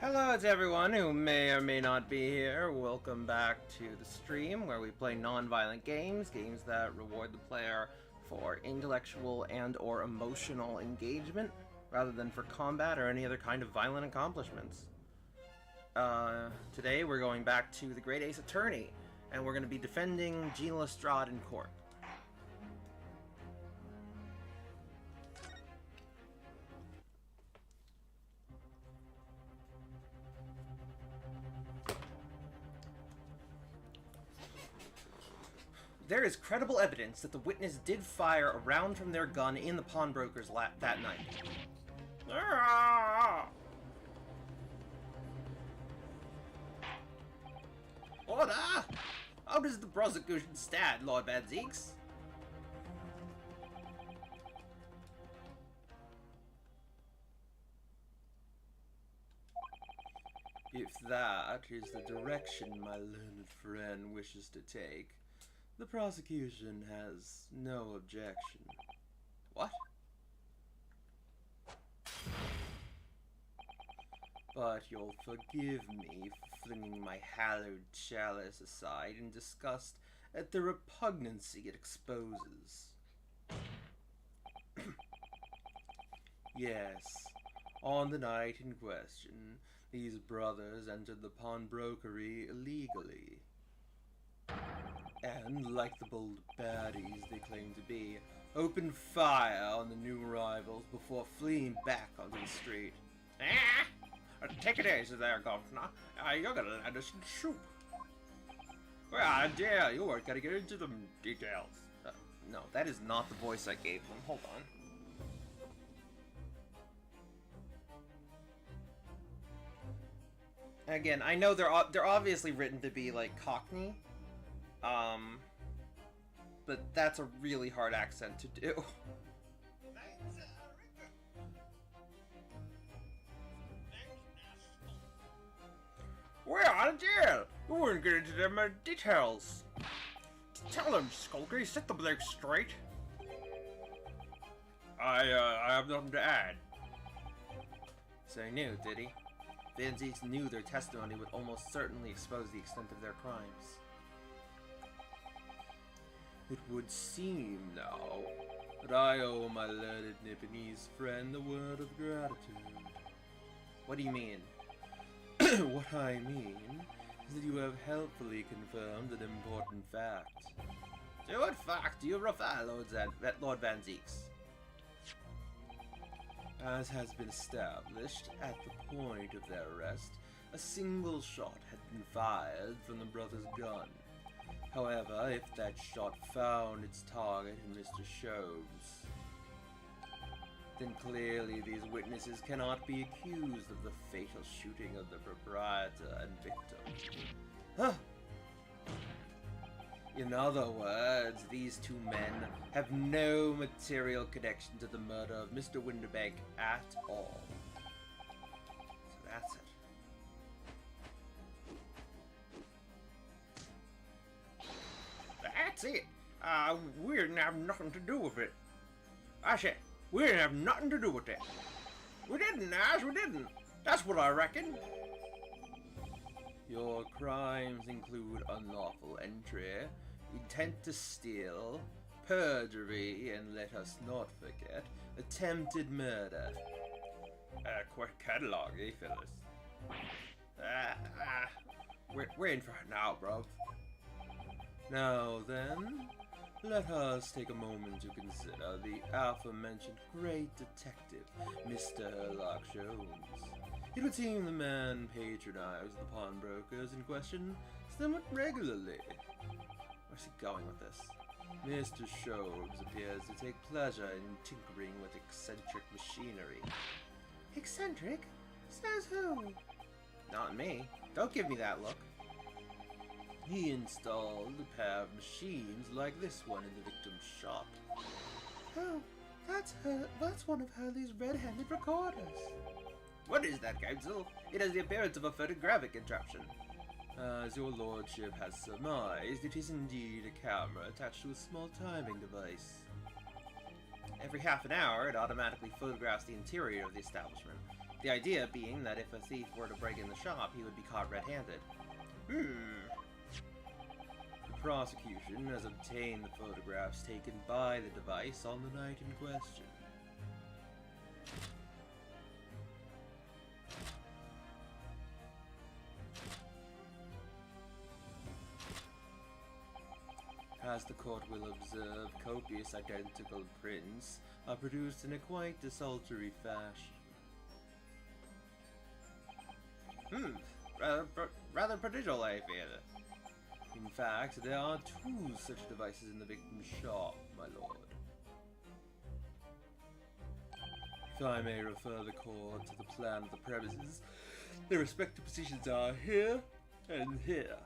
Hello to everyone who may or may not be here. Welcome back to the stream where we play non-violent games, games that reward the player for intellectual and or emotional engagement rather than for combat or any other kind of violent accomplishments. Today we're going back to the Great Ace Attorney and we're going to be defending Gina Lestrade in court. There is credible evidence that the witness did fire a round from their gun in the pawnbroker's lap that night. Order! How does the prosecution stand, Lord Van Zeeks? If that is the direction my learned friend wishes to take, the prosecution has no objection. What? But you'll forgive me for flinging my hallowed chalice aside in disgust at the repugnancy it exposes. Yes, on the night in question, these brothers entered the pawnbrokery illegally. And, like the bold baddies they claim to be, opened fire on the new arrivals before fleeing back onto the street. Ah! Take it easy there, Governor. You're gonna land us in soup. Well, dear, you weren't gonna get into the details. No, that is not the voice I gave them. Hold on. Again, I know they're obviously written to be, like, Cockney. But that's a really hard accent to do. Well, dear, you weren't getting into them details. Tell them, Skulky, set the blade straight. I have nothing to add. So he knew, did he? Van Zeeks knew their testimony would almost certainly expose the extent of their crimes. It would seem now that I owe my learned Nipponese friend a word of gratitude. What do you mean? What I mean is that you have helpfully confirmed an important fact. To what fact do you refer, Lord Van Zeeks? As has been established, at the point of their arrest, a single shot had been fired from the brother's gun. However, if that shot found its target in Mr. Shoves, then clearly these witnesses cannot be accused of the fatal shooting of the proprietor and victim. Huh! In other words, these two men have no material connection to the murder of Mr. Winterbank at all. So that's it. That's it. We didn't have nothing to do with it. I said, we didn't have nothing to do with it. We didn't, Nash, we didn't. That's what I reckon. Your crimes include unlawful entry, intent to steal, perjury, and let us not forget, attempted murder. Quite catalog, eh, fellas? We're in for it now, bruv. Now then, let us take a moment to consider the aforementioned great detective, Mr. Sherlock Holmes. It would seem the man patronized the pawnbrokers in question somewhat regularly. Where's he going with this? Mr. Shoves appears to take pleasure in tinkering with eccentric machinery. Eccentric? Says who? Not me. Don't give me that look. He installed a pair of machines like this one in the victim's shop. Oh, that's one of Hurley's red-handed recorders. What is that, Counsel? It has the appearance of a photographic contraption. As your lordship has surmised, it is indeed a camera attached to a small timing device. Every half an hour, it automatically photographs the interior of the establishment. The idea being that if a thief were to break in the shop, he would be caught red-handed. The prosecution has obtained the photographs taken by the device on the night in question. As the court will observe, copious identical prints are produced in a quite desultory fashion. Rather prodigal, I fear. In fact, there are 2 such devices in the victim's shop, my lord. If I may refer the court to the plan of the premises, their respective positions are here and here.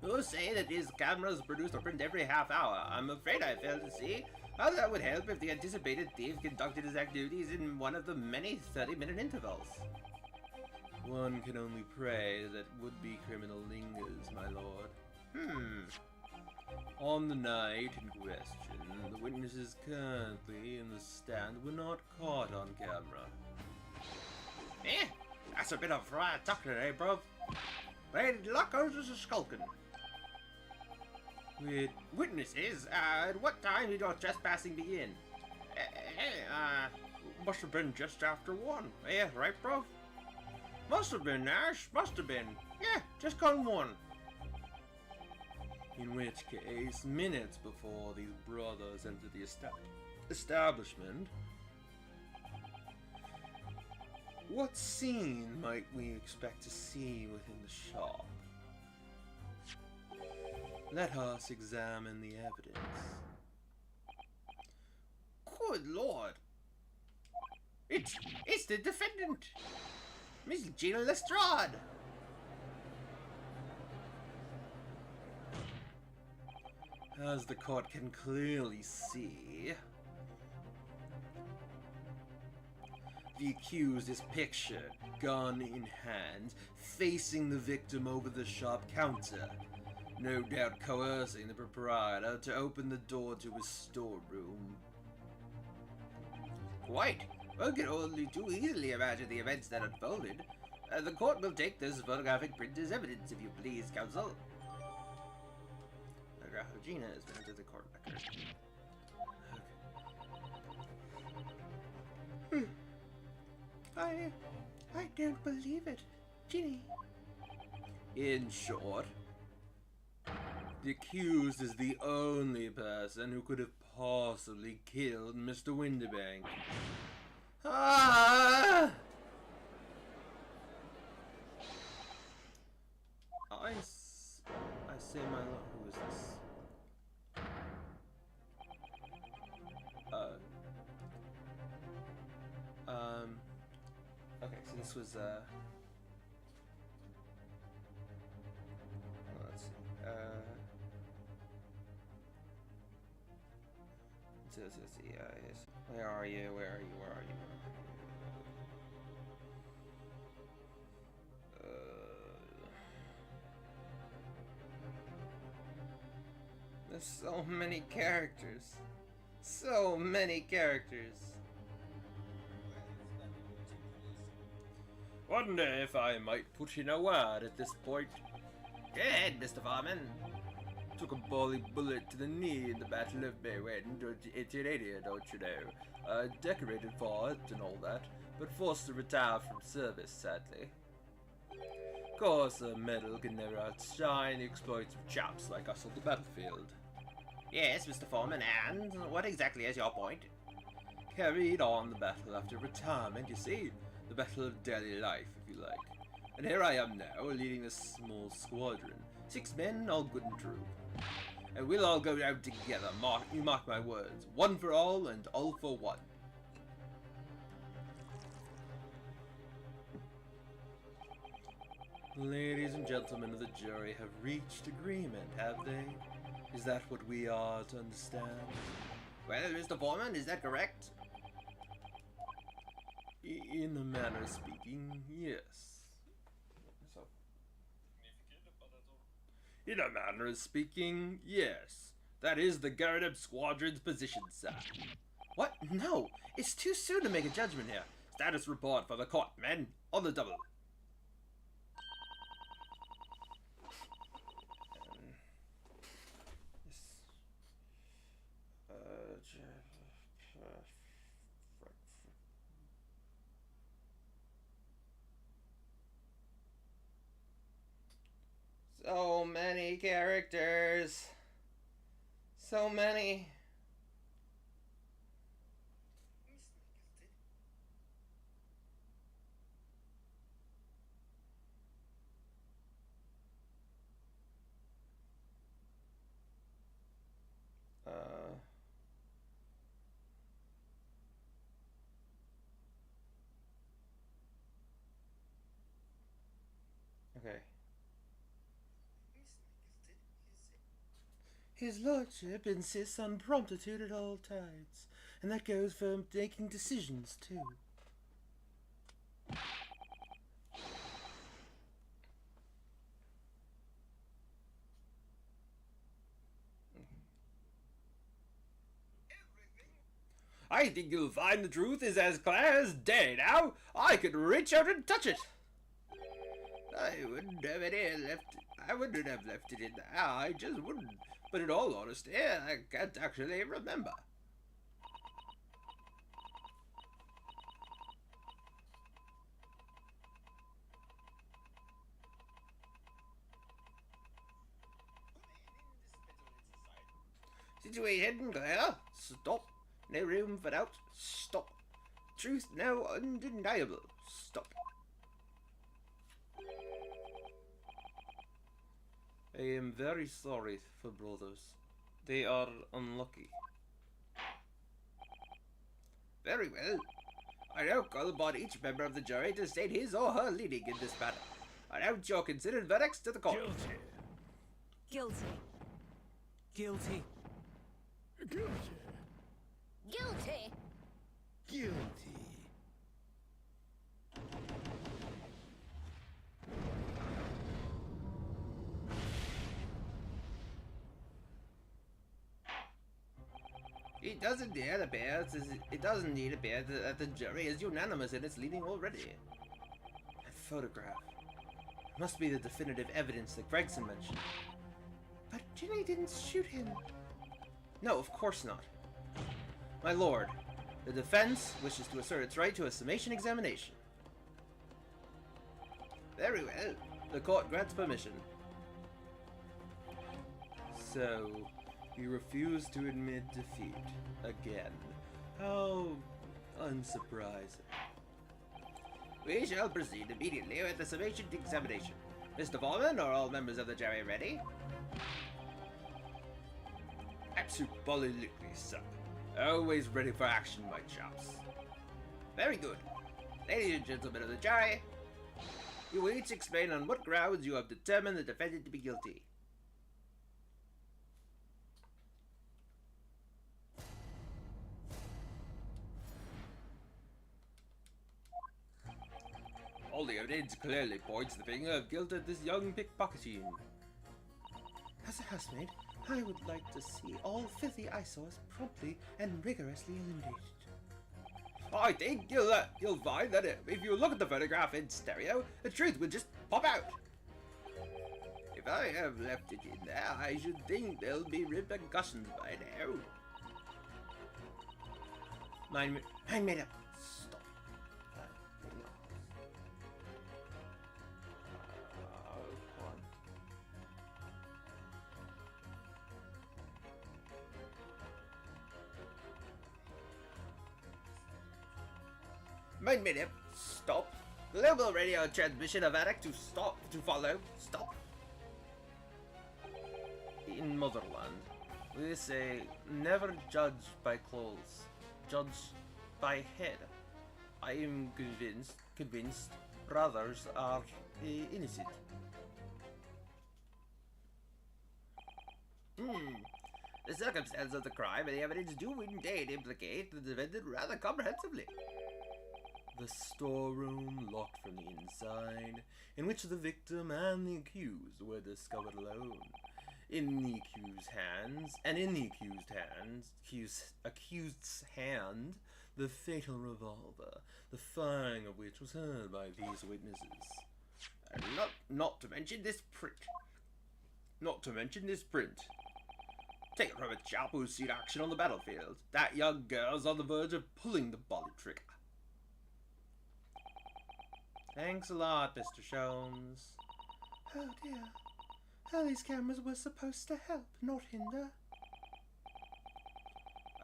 You say that these cameras produce a print every half hour. I'm afraid I fail to see how that would help if the anticipated thief conducted his activities in one of the many 30-minute intervals. One can only pray that would-be criminal lingers, my lord. On the night in question, the witnesses currently in the stand were not caught on camera. That's a bit of fried tucker, eh, bruv? Lady Luckers is a skulking. With witnesses, at what time did your trespassing begin? Must have been just after 1. Yeah, right, bro? Must have been, Ash. Must have been. Yeah, just gone 1. In which case, minutes before these brothers entered the establishment, what scene might we expect to see within the shop? Let us examine the evidence. Good lord! It's the defendant! Miss Gina Lestrade! As the court can clearly see, the accused is pictured, gun in hand, facing the victim over the shop counter, no doubt coercing the proprietor to open the door to his storeroom. Quite. One can only too easily imagine the events that unfolded. The court will take this photographic print as evidence, if you please, counsel. Photograph of Gina has been entered the court record. Okay. I don't believe it. Ginny. In short, the accused is the only person who could have possibly killed Mr. Windibank. Ah! I say my lord, who is this? Okay, so this was, let's see, let's see, yes. Where are you? There's so many characters. So many characters. Wonder if I might put in a word at this point. Go ahead, Mr. Farman. Took a bally bullet to the knee in the Battle of Baywen, 1880, don't you know? Decorated for it and all that, but forced to retire from service, sadly. Of course, a medal can never outshine the exploits of chaps like us on the battlefield. Yes, Mr. Foreman, and what exactly is your point? Carried on the battle after retirement, you see. The battle of daily life, if you like. And here I am now, leading a small squadron. 6 men, all good and true. And we'll all go out together, you mark my words. One for all, and all for one. Ladies and gentlemen of the jury have reached agreement, have they? Is that what we are to understand? Well, Mr. Foreman, is that correct? In a manner of speaking, yes. In a manner of speaking, yes. That is the Garden Squadron's position, sir. What? No! It's too soon to make a judgment here. Status report for the court, men. On the double. So many characters. So many. Okay. His lordship insists on promptitude at all times, and that goes for making decisions, too. I think you'll find the truth is as clear as day now. I could reach out and touch it. I wouldn't have left it in there. I just wouldn't. But in all honesty, I can't actually remember. Situation clear. Stop. No room for doubt. Stop. Truth now undeniable. Stop. I am very sorry for brothers. They are unlucky. Very well. I now call upon each member of the jury to state his or her leading in this matter. I announce your considered verdicts to the court. Guilty. Guilty. Guilty. Guilty. Guilty. It doesn't need appear that the jury is unanimous in its leading already. That photograph must be the definitive evidence that Gregson mentioned. But Ginny didn't shoot him. No, of course not. My lord, the defense wishes to assert its right to a summation examination. Very well. The court grants permission. So, you refuse to admit defeat again. How unsurprising. We shall proceed immediately with the summation examination. Mr. Foreman, are all members of the jury ready? Absolutely, sir. Always ready for action, my chaps. Very good. Ladies and gentlemen of the jury, you will each explain on what grounds you have determined the defendant to be guilty. All the evidence clearly points the finger of guilt at this young pickpocketing. As a housemaid, I would like to see all filthy eyesores promptly and rigorously eliminated. I think you'll find that if you look at the photograph in stereo, the truth will just pop out. If I have left it in there, I should think there'll be repercussions by now. Mind made up. Stop. Mind made up. Stop. Global radio transmission of addict to stop. To follow. Stop. In Motherland, we say, never judge by clothes, judge by head. I am convinced brothers are innocent. The circumstances of the crime and the evidence do indeed implicate the defendant rather comprehensively. The storeroom locked from the inside, in which the victim and the accused were discovered alone. in the accused's hand, the fatal revolver, the firing of which was heard by these witnesses. And not to mention this print. Take it from a chap who's seen action on the battlefield. That young girl's on the verge of pulling the body trigger. Thanks a lot, Mr. Sholmes. Oh dear. How these cameras were supposed to help, not hinder.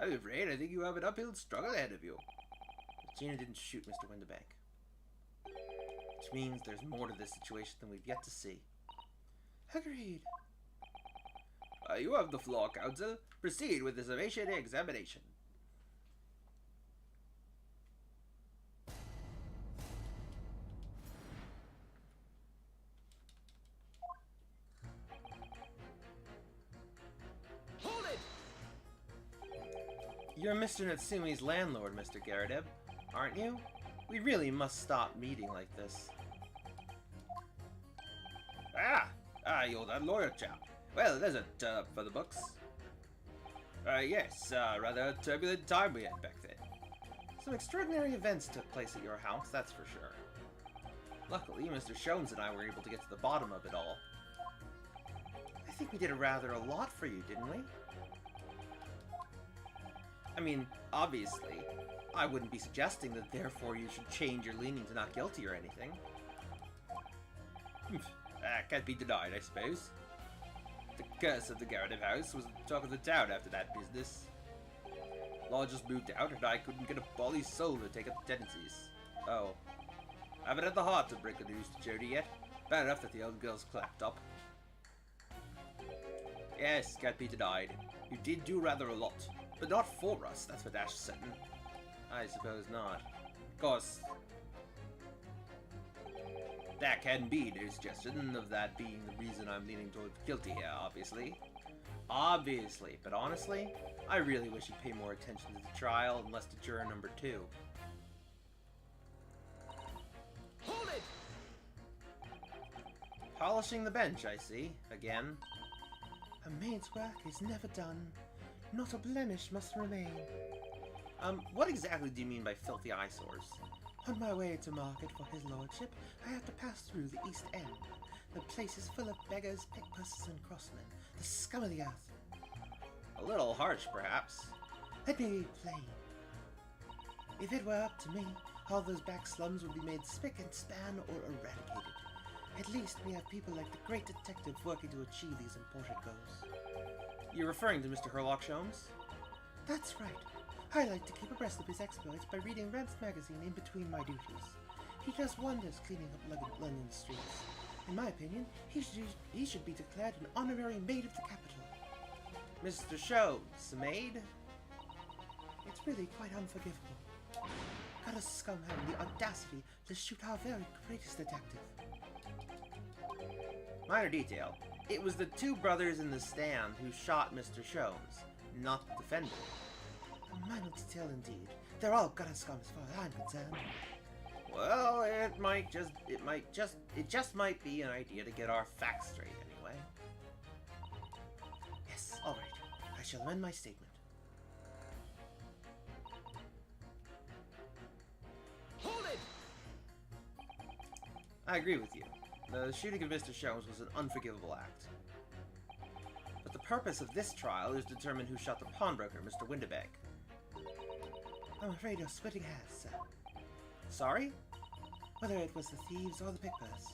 I'm afraid I think you have an uphill struggle ahead of you. But Gina didn't shoot Mr. Winterbank. Which means there's more to this situation than we've yet to see. Agreed. You have the floor, Counsel. Proceed with the summation examination. Hold it! You're Mr. Natsumi's landlord, Mr. Garadeb, aren't you? We really must stop meeting like this. You're that lawyer chap. Well, there's a turn up for the books. Yes, rather a turbulent time we had back then. Some extraordinary events took place at your house, that's for sure. Luckily, Mr. Sholmes and I were able to get to the bottom of it all. I think we did rather a lot for you, didn't we? I mean, obviously, I wouldn't be suggesting that therefore you should change your leaning to not guilty or anything. Can't be denied, I suppose. The curse of the Garadeb house was the talk of the town after that business. Law just moved out and I couldn't get a bally soul to take up the tenancies. Oh. I haven't had the heart to break the news to Jody yet. Bad enough that the old girl's clapped up. Yes, can't be denied. You did do rather a lot. But not for us, that's for dash certain. I suppose not. Of course, there can be no suggestion of that being the reason I'm leaning towards guilty here, obviously. Obviously, but honestly, I really wish you'd pay more attention to the trial and less to juror number 2. Hold it! Polishing the bench, I see. Again. A maid's work is never done. Not a blemish must remain. What exactly do you mean by filthy eyesores? On my way to market for his lordship, I have to pass through the East End. The place is full of beggars, pickpockets, and crossmen. The scum of the earth. A little harsh, perhaps. Let me be plain. If it were up to me, all those back slums would be made spick and span or eradicated. At least we have people like the great detective working to achieve these important goals. You're referring to Mr. Herlock Sholmes? That's right. I like to keep abreast of his exploits by reading Rent's magazine in between my duties. He does wonders cleaning up London streets. In my opinion, he should be declared an honorary maid of the capital. Mr. Sholmes, maid? It's really quite unforgivable. Got a scum having the audacity to shoot our very greatest detective. Minor detail. It was the 2 brothers in the stand who shot Mr. Sholmes, not the defendant. A minor detail indeed. They're all gutter scum as far as I'm concerned. Well, it just might be an idea to get our facts straight anyway. Yes, all right. I shall amend my statement. Hold it! I agree with you. The shooting of Mr. Sholmes was an unforgivable act. But the purpose of this trial is to determine who shot the pawnbroker, Mr. Winterbank. I'm afraid you're splitting hairs, sir. Sorry? Whether it was the thieves or the pickpockets,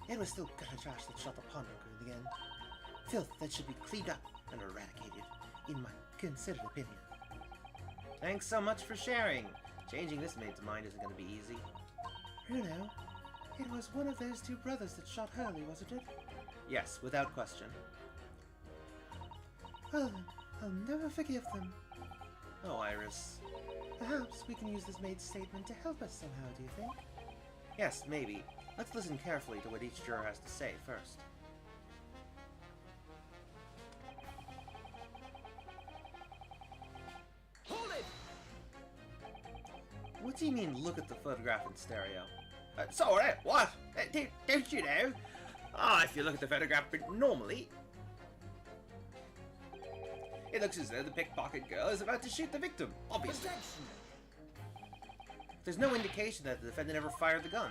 it was still gutter trash that shot the pawnbroker in the end. Filth that should be cleaned up and eradicated, in my considered opinion. Thanks so much for sharing. Changing this maid's mind isn't going to be easy. Bruno, it was one of those 2 brothers that shot Hurley, wasn't it? Yes, without question. Well then, I'll never forgive them. Oh, Iris. Perhaps we can use this maid's statement to help us somehow, do you think? Yes, maybe. Let's listen carefully to what each juror has to say first. Hold it! What do you mean, look at the photograph in stereo? Sorry, what? Don't you know? If you look at the photograph normally... It looks as though the pickpocket girl is about to shoot the victim, obviously. Protection. There's no indication that the defendant ever fired the gun.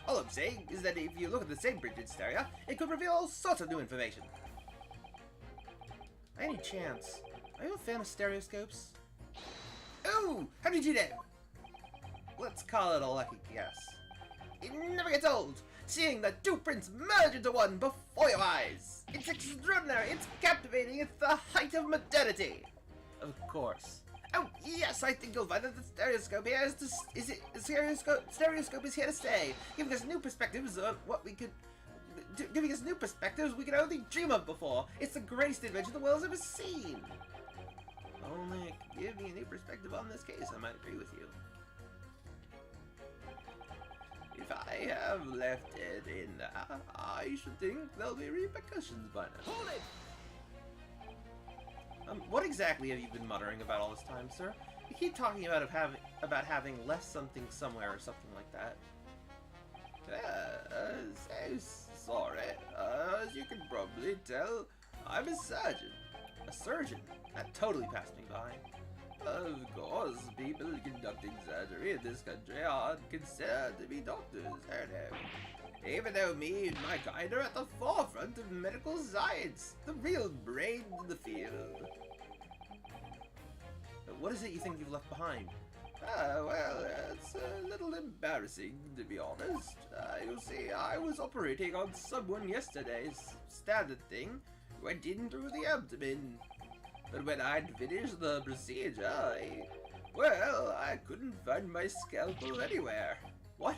All I'm saying is that if you look at the same printed stereo, it could reveal all sorts of new information. By any chance, are you a fan of stereoscopes? Oh, how did you know? Let's call it a lucky guess. It never gets old, seeing the two prints merge into one before your eyes. It's extraordinary, it's captivating, it's the height of modernity. Of course. Oh, yes, I think you'll find that the stereoscope here stereoscope is here to stay, giving us new perspectives of what we could... giving us new perspectives we could only dream of before. It's the greatest invention the world's ever seen. Only it could give me a new perspective on this case, I might agree with you. If I have left it in there, I should think there'll be repercussions by now. Hold it! What exactly have you been muttering about all this time, sir? You keep talking about having left something somewhere or something like that. So sorry. As you can probably tell, I'm a surgeon. A surgeon? That totally passed me by. Of course, people conducting surgery in this country are considered to be doctors, aren't they? Even though me and my kind are at the forefront of medical science, the real brains in the field. What is it you think you've left behind? Well, it's a little embarrassing, to be honest. You see, I was operating on someone yesterday. Standard thing. Went in through the abdomen. But when I'd finished the procedure, I couldn't find my scalpel anywhere. What?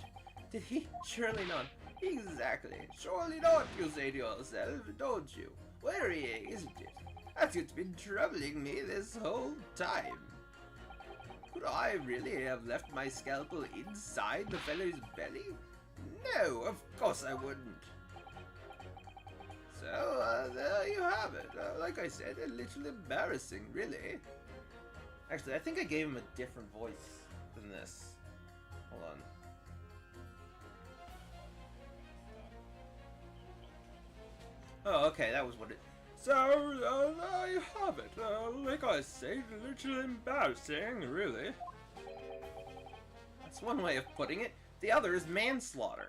Did he? Surely not. Exactly. Surely not, you say to yourself, don't you? Worrying, isn't it? That's what's been troubling me this whole time. Could I really have left my scalpel inside the fellow's belly? No, of course I wouldn't. So, there you have it. Like I said, a little embarrassing, really. Actually, I think I gave him a different voice than this. Hold on. Oh, okay, that was what it... So, there you have it. Like I say, a little embarrassing, really. That's one way of putting it. The other is manslaughter.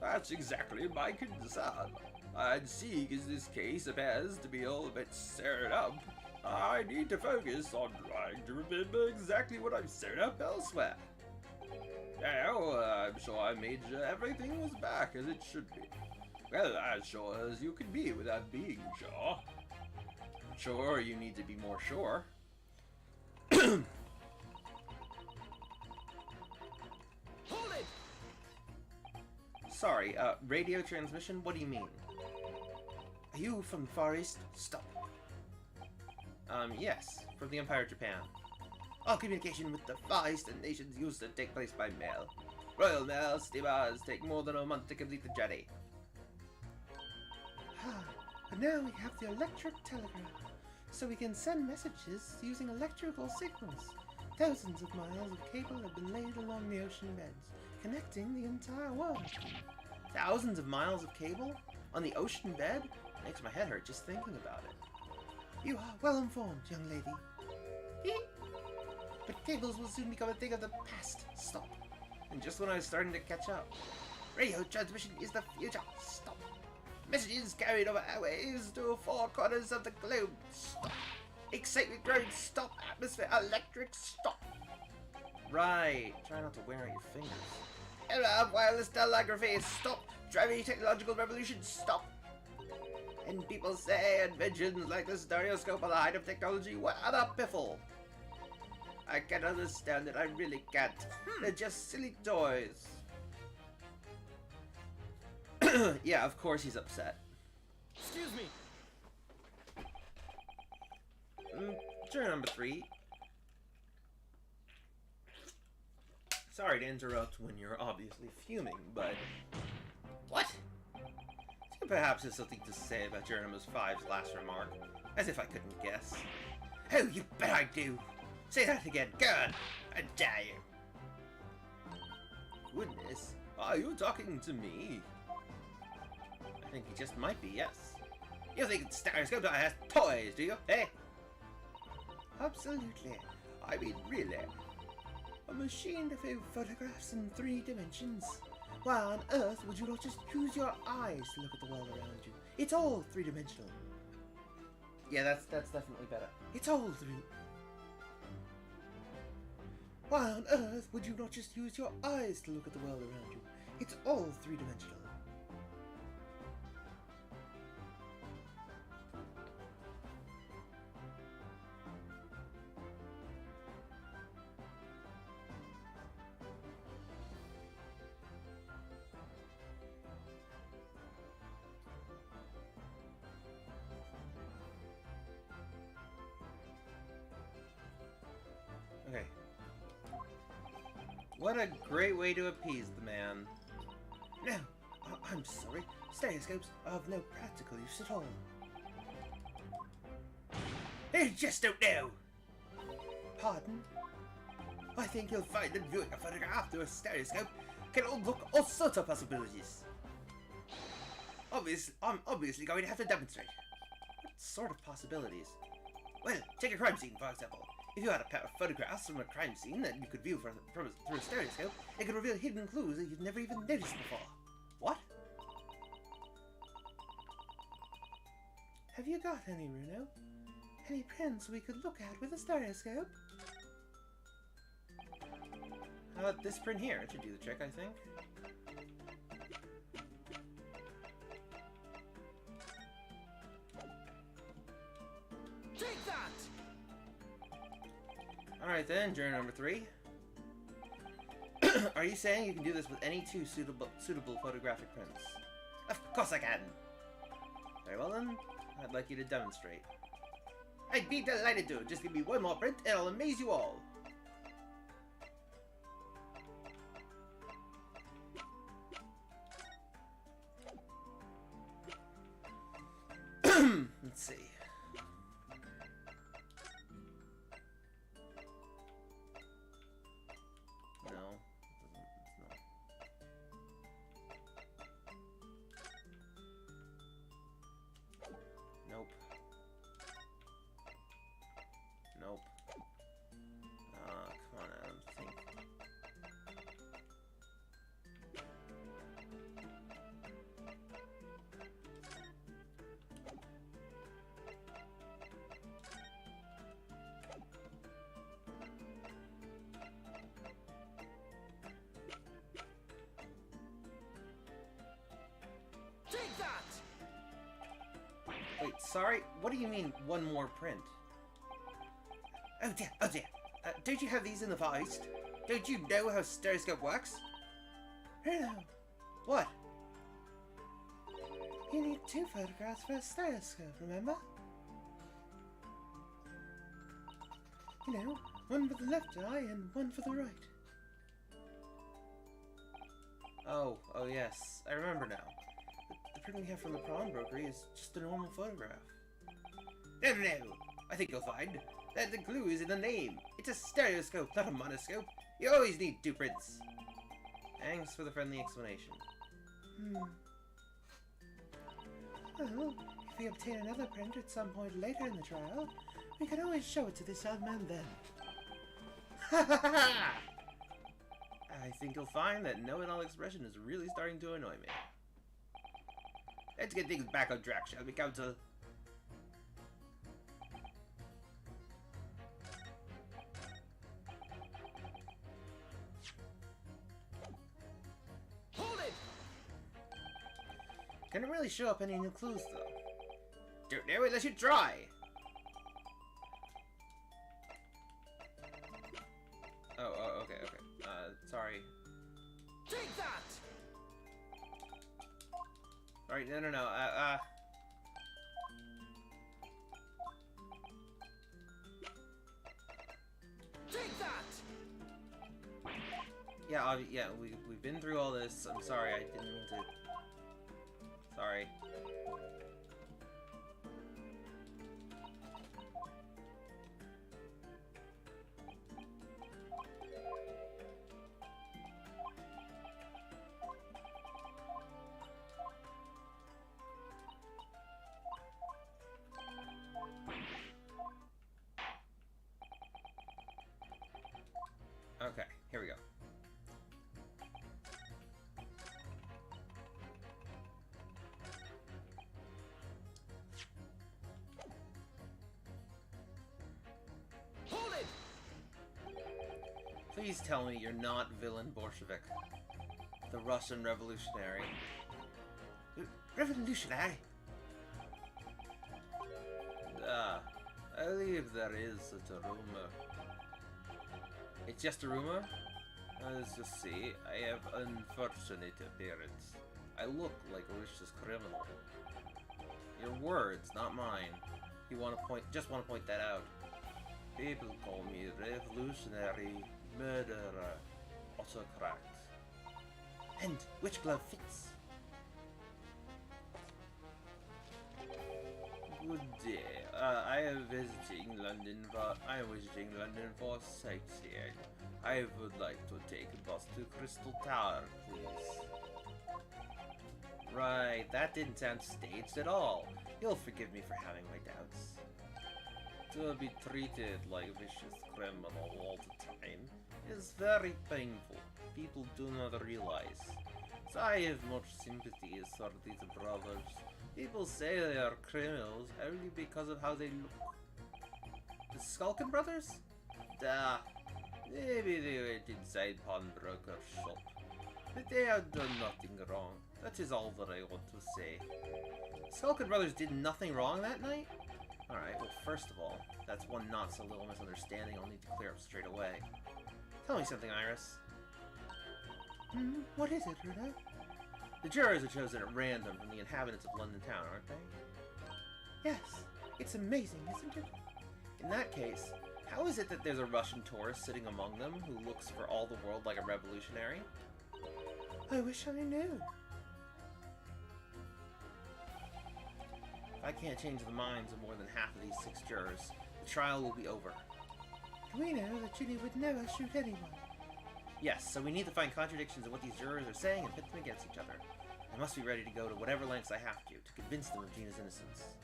That's exactly my concern. I'd see as this case appears to be all a bit stirred up. I need to focus on trying to remember exactly what I've stirred up elsewhere. Now, I'm sure I made sure everything was back as it should be. Well, as sure as you can be without being sure. Sure, you need to be more sure. Hold it! Sorry, radio transmission? What do you mean? Are you from the Far East? Stop. Yes, from the Empire of Japan. All communication with the Far Eastern nations used to take place by mail. Royal Mail steamers take more than a month to complete the journey. But now we have the electric telegraph, so we can send messages using electrical signals. Thousands of miles of cable have been laid along the ocean beds, connecting the entire world. Thousands of miles of cable? On the ocean bed? Makes my head hurt just thinking about it. You are well informed, young lady. But cables will soon become a thing of the past. Stop. And just when I was starting to catch up. Radio transmission is the future. Stop. Messages carried over airwaves to 4 corners of the globe. Stop. Excitement grows. Stop. Atmosphere. Electric. Stop. Right. Try not to wear out your fingers. Era of wireless telegraphy. Stop. Driving technological revolution. Stop. And people say inventions like the stereoscope are the height of technology. What a piffle. I can't understand it. I really can't. They're just silly toys. Yeah, of course he's upset. Excuse me. Turn number 3. Sorry to interrupt when you're obviously fuming, but... What? So perhaps there's something to say about Geronimo's 5's last remark. As if I couldn't guess. Oh, you bet I do! Say that again, go on! I dare you! Goodness, are you talking to me? I think he just might be, yes. You think stereoscopes are as toys, do you? Eh? Absolutely. I mean, really. A machine to view photographs in 3 dimensions. Why on earth would you not just use your eyes to look at the world around you? It's all 3-dimensional. Yeah, that's definitely better. It's all 3. Why on earth would you not just use your eyes to look at the world around you? It's all 3-dimensional. Okay. What a great way to appease the man. No, I'm sorry. Stereoscopes are of no practical use at all. I just don't know. Pardon? I think you'll find that viewing a photograph through a stereoscope can unlock all sorts of possibilities. I'm obviously going to have to demonstrate. What sort of possibilities? Well, take a crime scene, for example. If you had a pair of photographs from a crime scene that you could view through a stereoscope, it could reveal hidden clues that you've never even noticed before. What? Have you got any, Runo? Any prints we could look at with a stereoscope? How about this print here? It should do the trick, I think. Take that! Alright then, journey number 3. Are you saying you can do this with any 2 suitable photographic prints? Of course I can! Very well then, I'd like you to demonstrate. I'd be delighted to! Just give me one more print and I'll amaze you all! Let's see. Nope. Nope. Come on, Adam, think. Take that! Wait, sorry? What do you mean, one more print? Oh dear, oh dear. Don't you have these in the Far East? Don't you know how stereoscope works? No. What? You need 2 photographs for a stereoscope, remember? You know, one for the left eye and one for the right. Oh yes, I remember now. The print we have from the pawnbrokery is just a normal photograph. No, I think you'll find that the clue is in the name. It's a stereoscope, not a monoscope. You always need 2 prints. Thanks for the friendly explanation. Well, if we obtain another print at some point later in the trial, we can always show it to this young man then. Ha ha ha! I think you'll find that know-it-all expression is really starting to annoy me. Let's get things back on track, shall we, Counsel? Hold it! Can it really show up any new clues, though? Don't know unless you try! Oh, okay. Sorry. Take that! Alright, no. Take that! Yeah, we've been through all this. I'm sorry, I didn't mean to... Sorry. Please tell me you're not villain Bolshevik. The Russian revolutionary. Revolutionary? Ah, I believe there is such a rumor. It's just a rumor? Let's just see. I have unfortunate appearance. I look like a vicious criminal. Your words, not mine. You want to just want to point that out. People call me revolutionary, murderer, autocrat. And which glove fits? Good day. I am visiting London for sightseeing. I would like to take a bus to Crystal Tower, please. Right, that didn't sound staged at all. You'll forgive me for having my doubts. To be treated like a vicious criminal all the time is very painful. People do not realize. So I have much sympathy for these brothers. People say they are criminals only because of how they look. The Skulkin brothers? Duh. Maybe they went inside pawnbroker's shop. But they have done nothing wrong. That is all that I want to say. Skulkin brothers did nothing wrong that night? Alright, well first of all, that's one not so little misunderstanding I'll need to clear up straight away. Tell me something, Iris. What is it, Runa? The jurors are chosen at random from the inhabitants of London town, aren't they? Yes. It's amazing, isn't it? In that case, how is it that there's a Russian tourist sitting among them who looks for all the world like a revolutionary? I wish I knew. If I can't change the minds of more than half of these 6 jurors, the trial will be over. We know that Ginny would never shoot anyone. Yes, so we need to find contradictions in what these jurors are saying and pit them against each other. I must be ready to go to whatever lengths I have to convince them of Gina's innocence.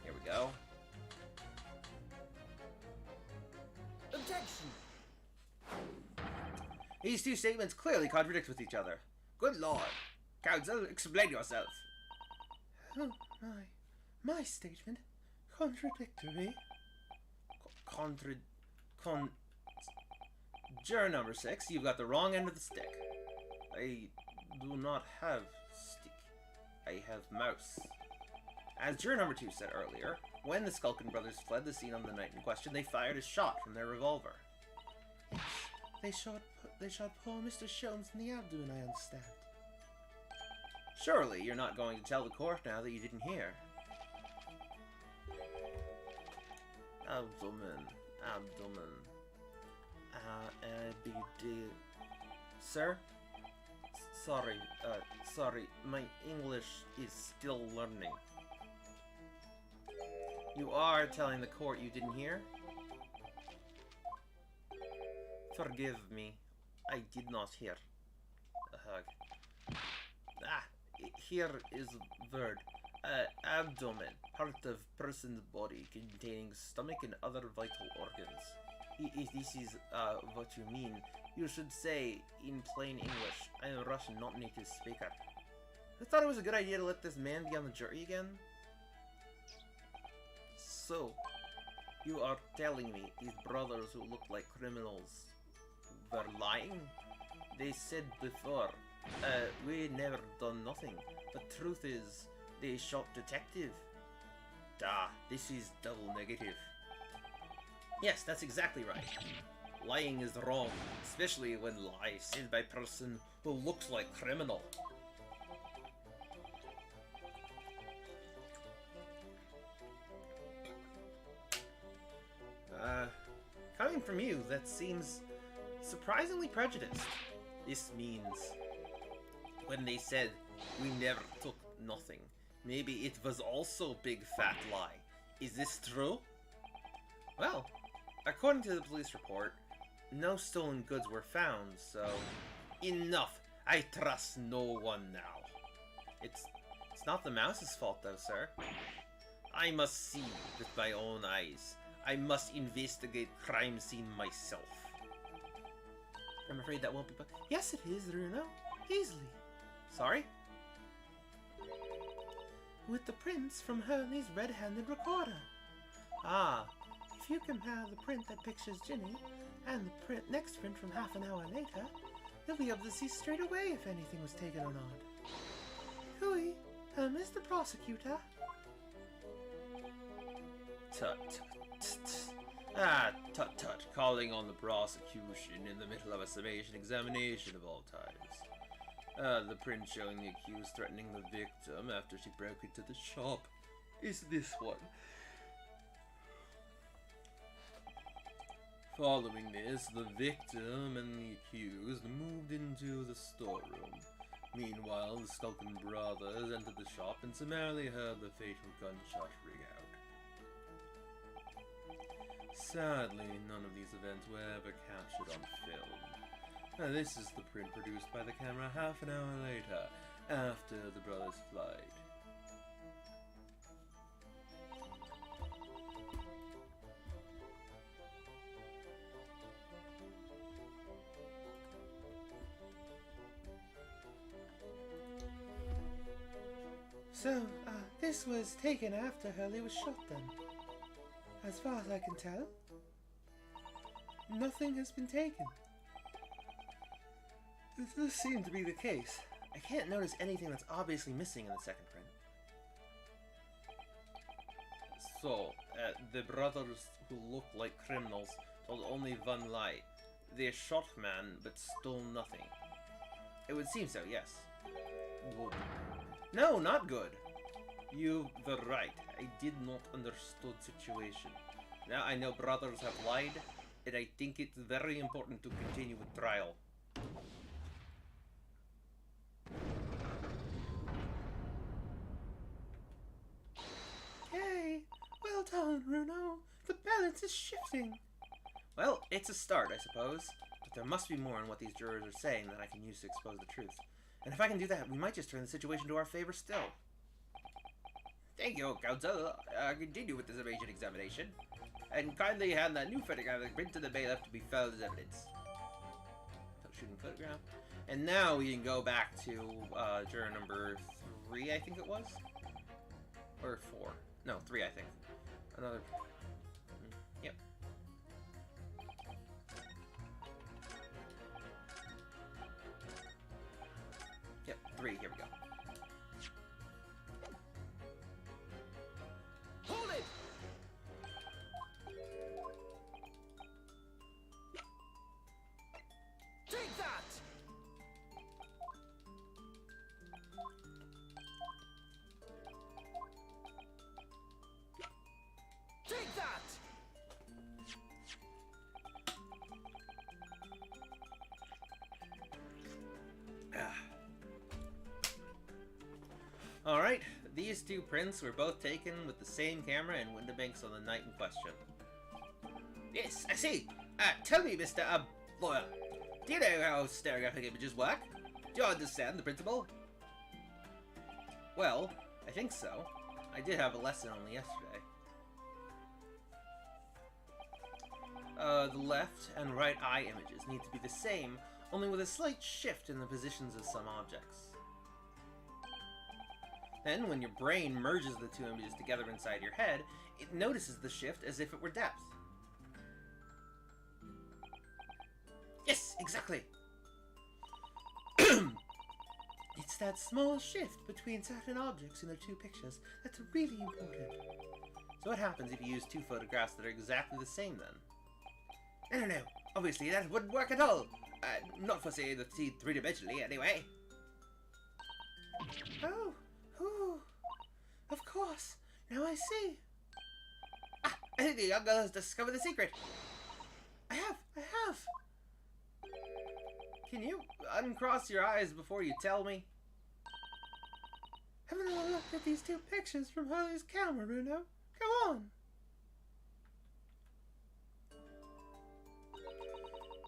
Here we go. Objection! These two statements clearly contradict with each other. Good lord. Counsel, explain yourself. Oh, my statement? Contradictory? Juror number 6, you've got the wrong end of the stick. I do not have stick. I have mouse. As juror number 2 said earlier, when the Skulkin brothers fled the scene on the night in question, they fired a shot from their revolver. Yes, they shot poor Mr. Sholmes in the abdomen, I understand. Surely you're not going to tell the court now that you didn't hear. Abdomen. Sir? Sorry, my English is still learning. You are telling the court you didn't hear? Forgive me, I did not hear. A hug. Here is word. Abdomen, part of person's body containing stomach and other vital organs. If this is what you mean, you should say in plain English. I am a Russian, not native speaker. I thought it was a good idea to let this man be on the jury again. So, you are telling me these brothers who look like criminals were lying? They said before, we never done nothing. The truth is, they shot detective. This is double negative. Yes, that's exactly right. Lying is wrong, especially when lies said by a person who looks like criminal. Coming from you, that seems surprisingly prejudiced. This means when they said we never took nothing, maybe it was also big fat lie. Is this true? Well, according to the police report, no stolen goods were found, so enough. I trust no one now. It's not the mouse's fault though, sir. I must see with my own eyes. I must investigate crime scene myself. I'm afraid that won't be Yes, it is, Runa. Easily. Sorry? With the prints from Hurley's red-handed recorder. If you compare the print that pictures Ginny and the next print from half an hour later, you'll be able to see straight away if anything was taken or not. Hooey, Mr. Prosecutor. Tut, tut, tut. Ah, tut tut, calling on the prosecution in the middle of a summation examination of all types. The print showing the accused threatening the victim after she broke into the shop is this one. Following this, the victim and the accused moved into the storeroom. Meanwhile, the Skulkin brothers entered the shop and summarily heard the fatal gunshot ring out. Sadly, none of these events were ever captured on film. This is the print produced by the camera half an hour later, after the brothers' flight. So, this was taken after Hurley was shot then? As far as I can tell, nothing has been taken. This does seem to be the case. I can't notice anything that's obviously missing in the second print. So, the brothers who look like criminals told only one lie. They shot man, but stole nothing. It would seem so, yes. Good. No, not good. You were right. I did not understood situation. Now I know brothers have lied, and I think it's very important to continue with trial. Yay! Well done, Bruno. The balance is shifting. Well, it's a start, I suppose. But there must be more in what these jurors are saying that I can use to expose the truth. And if I can do that, we might just turn the situation to our favor still. Thank you, counsel. Continue with the summation examination. And kindly hand that new photographic print to the bailiff to be filed as evidence. Shooting photograph. And now we can go back to juror number 3, I think it was? Or 4. No, 3, I think. Another... Yep. Yep, 3, here we go. Hold it! Take that! Take that! Alright, these two prints were both taken with the same camera in Windibanks on the night in question. Yes, I see. Tell me, Mr. Lawyer, do you know how stereographic images work? Do you understand the principle? Well, I think so. I did have a lesson only yesterday. The left and right eye images need to be the same, only with a slight shift in the positions of some objects. Then, when your brain merges the two images together inside your head, it notices the shift as if it were depth. Yes, exactly! It's that small shift between certain objects in the two pictures that's really important. So what happens if you use two photographs that are exactly the same then? No. Obviously that wouldn't work at all. Not for, say, the three-dimensionally, anyway. Oh, of course. Now I see. I think the young girl has discovered the secret. I have. Can you uncross your eyes before you tell me? Have another look at these two pictures from Hurley's camera, Bruno. Go on.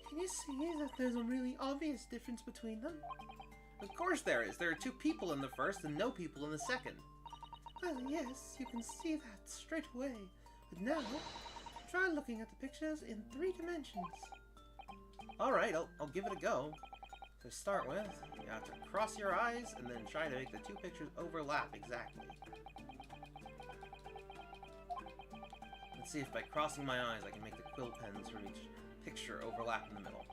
Can you see that there's a really obvious difference between them? Of course there is. There are two people in the first and no people in the second. Well, yes, you can see that straight away. But now, try looking at the pictures in 3 dimensions. Alright, I'll give it a go. To start with, you have to cross your eyes and then try to make the two pictures overlap exactly. Let's see if by crossing my eyes I can make the quill pens from each picture overlap in the middle.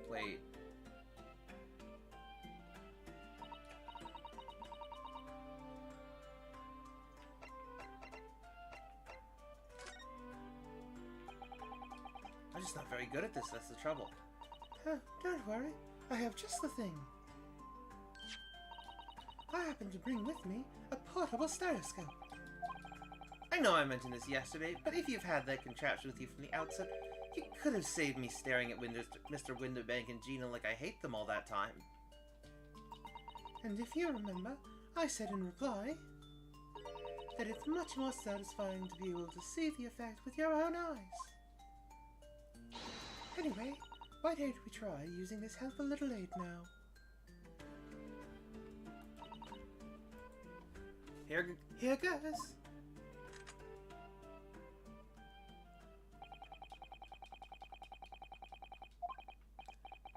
Wait. I'm just not very good at this, that's the trouble. Don't worry, I have just the thing. I happen to bring with me a portable stereoscope. I know I mentioned this yesterday, but if you've had that contraption with you from the outset, you could have saved me staring at Mr. Windowbank and Gina like I hate them all that time. And if you remember, I said in reply that it's much more satisfying to be able to see the effect with your own eyes. Anyway, why don't we try using this helpful little aid now? Here goes.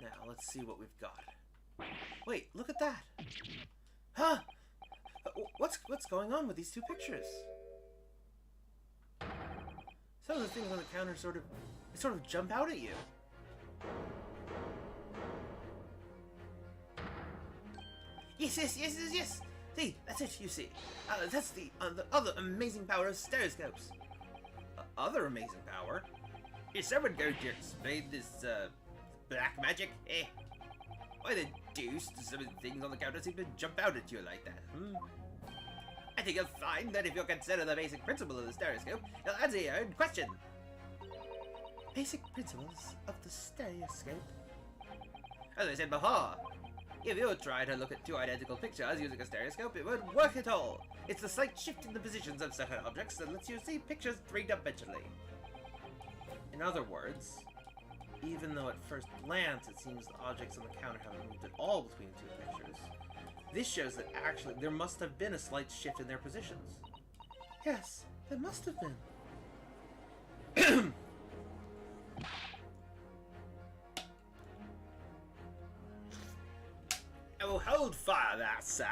Now, let's see what we've got. Wait, look at that! Huh? What's going on with these two pictures? Some of the things on the counter sort of jump out at you. Yes! See, that's it, you see. That's the other amazing power of stereoscopes. Other amazing power? Is someone going to explain this, black magic, eh? Why the deuce do some of the things on the counter seem to jump out at you like that, I think you'll find that if you consider the basic principle of the stereoscope, you'll answer your own question. Basic principles of the stereoscope? As I said before, if you try to look at two identical pictures using a stereoscope, it won't work at all. It's the slight shift in the positions of certain objects that lets you see pictures three-dimensionally. In other words, even though at first glance it seems the objects on the counter haven't moved at all between two pictures, this shows that actually there must have been a slight shift in their positions. Yes, there must have been. Oh, hold fire there, sir.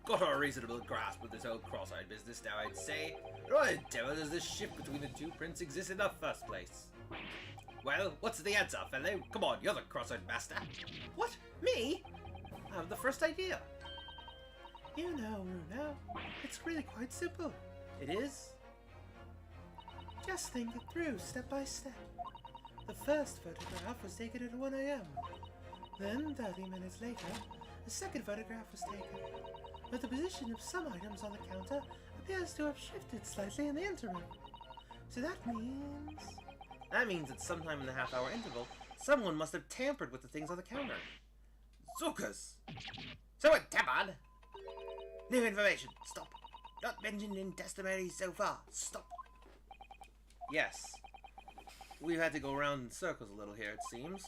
Got a reasonable grasp of this old cross-eyed business now, I'd say. Why the devil does this shift between the two prints exist in the first place? Well, what's the answer, fellow? Come on, you're the cross-eyed master. What? Me? I have the first idea. You know, Bruno, it's really quite simple. It is? Just think it through step by step. The first photograph was taken at 1 AM. Then, 30 minutes later, a second photograph was taken. But the position of some items on the counter appears to have shifted slightly in the interim. So that means... That means at some time in the half-hour interval, someone must have tampered with the things on the counter. Zukas! Someone tampered? New information. Stop. Not mentioned in testimony so far. Stop. Yes. We've had to go around in circles a little here, it seems.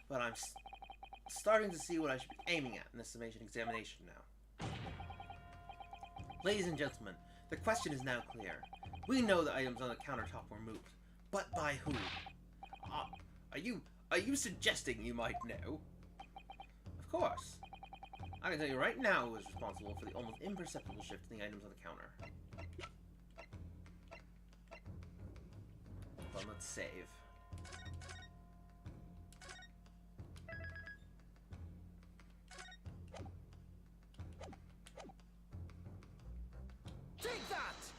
But I'm starting to see what I should be aiming at in this summation examination now. Ladies and gentlemen, the question is now clear. We know the items on the countertop were moved. But by who? Are you suggesting you might know? Of course. I can tell you right now who is responsible for the almost imperceptible shift in the items on the counter. Well, let's save. Take that!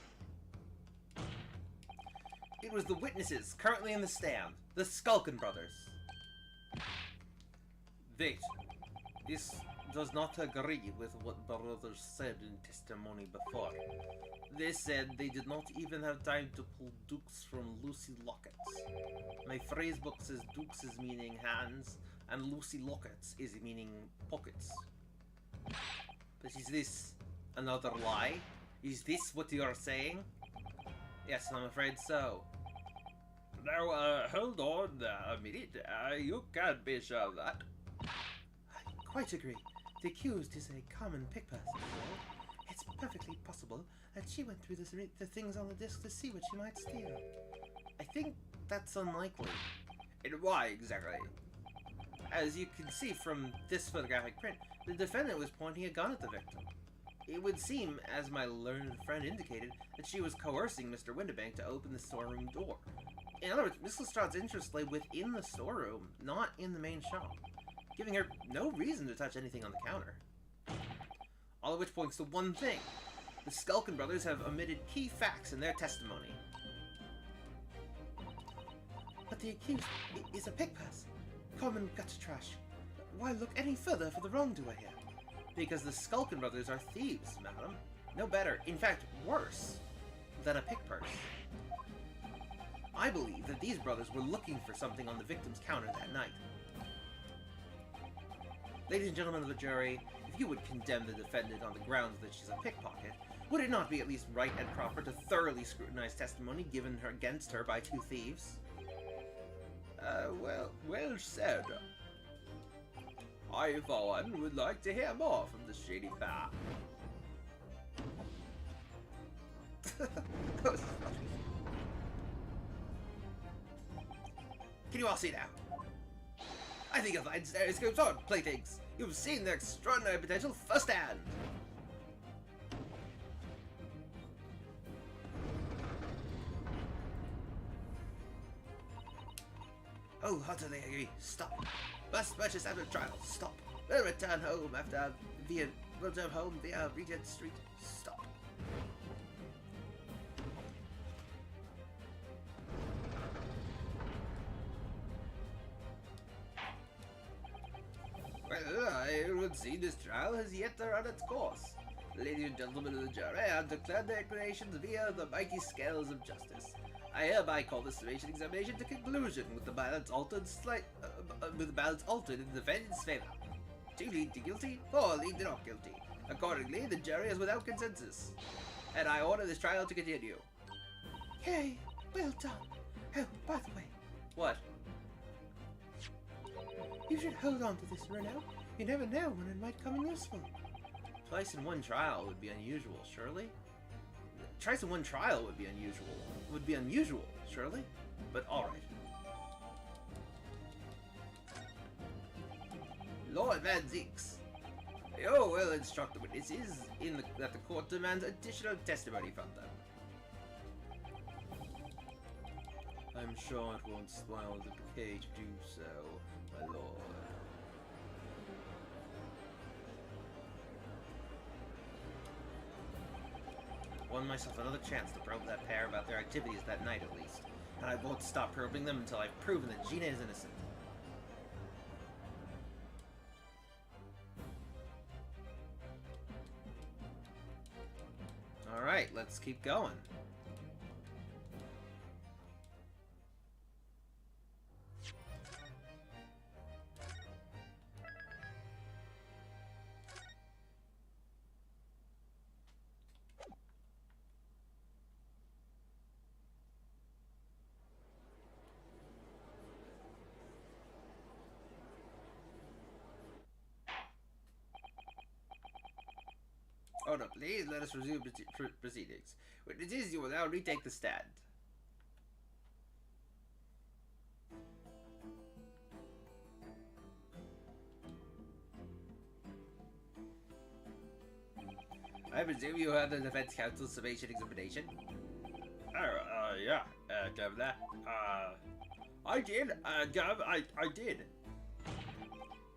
It was the witnesses currently in the stand, the Skulkin brothers. Wait, this does not agree with what brothers said in testimony before. They said they did not even have time to pull dukes from Lucy lockets. My phrase book says dukes is meaning hands, and Lucy lockets is meaning pockets. But is this another lie? Is this what you are saying? Yes, I'm afraid so. Now, hold on a minute. You can't be sure of that. I quite agree. The accused is a common pickpocket. It's perfectly possible that she went through the things on the disc to see what she might steal. I think that's unlikely. And why exactly? As you can see from this photographic print, the defendant was pointing a gun at the victim. It would seem, as my learned friend indicated, that she was coercing Mr. Windibank to open the storeroom door. In other words, Miss Lestrade's interest lay within the storeroom, not in the main shop, giving her no reason to touch anything on the counter. All of which points to one thing. The Skulkin brothers have omitted key facts in their testimony. But the accused is a pickpass. Common gutter trash. Why look any further for the wrongdoer here? Because the Skulkin brothers are thieves, madam. No better, in fact, worse, than a pickpurse. I believe that these brothers were looking for something on the victim's counter that night. Ladies and gentlemen of the jury, if you would condemn the defendant on the grounds that she's a pickpocket, would it not be at least right and proper to thoroughly scrutinize testimony given her against her by two thieves? Well said. I, for one, would like to hear more from the shady bar. That was funny. Can you all see now? I think you'll find stereoscopes on playthings. You've seen their extraordinary potential firsthand. Oh, heartily agree. Stop. Must purchase after trial. Stop. Will return home via Regent Street. Stop. Well, I would see this trial has yet to run its course. Ladies and gentlemen of the jury, I have declared their inclinations via the mighty scales of justice. I hereby call this summation examination to conclusion with the balance altered in the defendant's favor. 2 lead to guilty, 4 lead to not guilty. Accordingly, the jury is without consensus, and I order this trial to continue. Yay! Well done. Oh, by the way, What? you should hold on to this, Renault. You never know when it might come in useful. Twice in one trial would be unusual, surely? Twice in one trial would be unusual, surely? But alright. Lord Van Zeeks, you will instruct the witnesses that the court demands additional testimony from them. I'm sure it won't spoil the bouquet to do so, my lord. Won myself another chance to probe that pair about their activities that night, at least. And I won't stop probing them until I've proven that Gina is innocent. Alright, let's keep going. Order, please. Let us resume proceedings. Witnesses, you will now retake the stand. I presume you heard the defense counsel's summation examination? Yeah, Governor. I did, Gov, I did.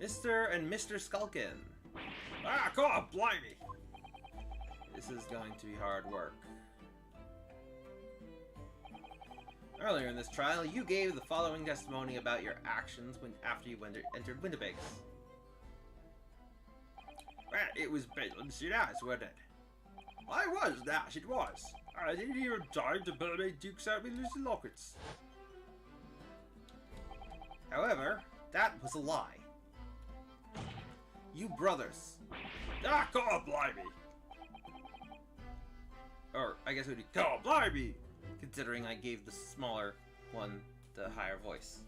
Mr. and Mr. Skulkin. God, blimey! This is going to be hard work. Earlier in this trial, you gave the following testimony about your actions after you entered Windibanks. Well, it was Bedlam's ass, wasn't it? I was, Nash, it was. I didn't even time to burn my dukes out with Lucy lockets. However, that was a lie. You brothers. God, blimey! Or, I guess it would be God, blimey! considering I gave the smaller one the higher voice.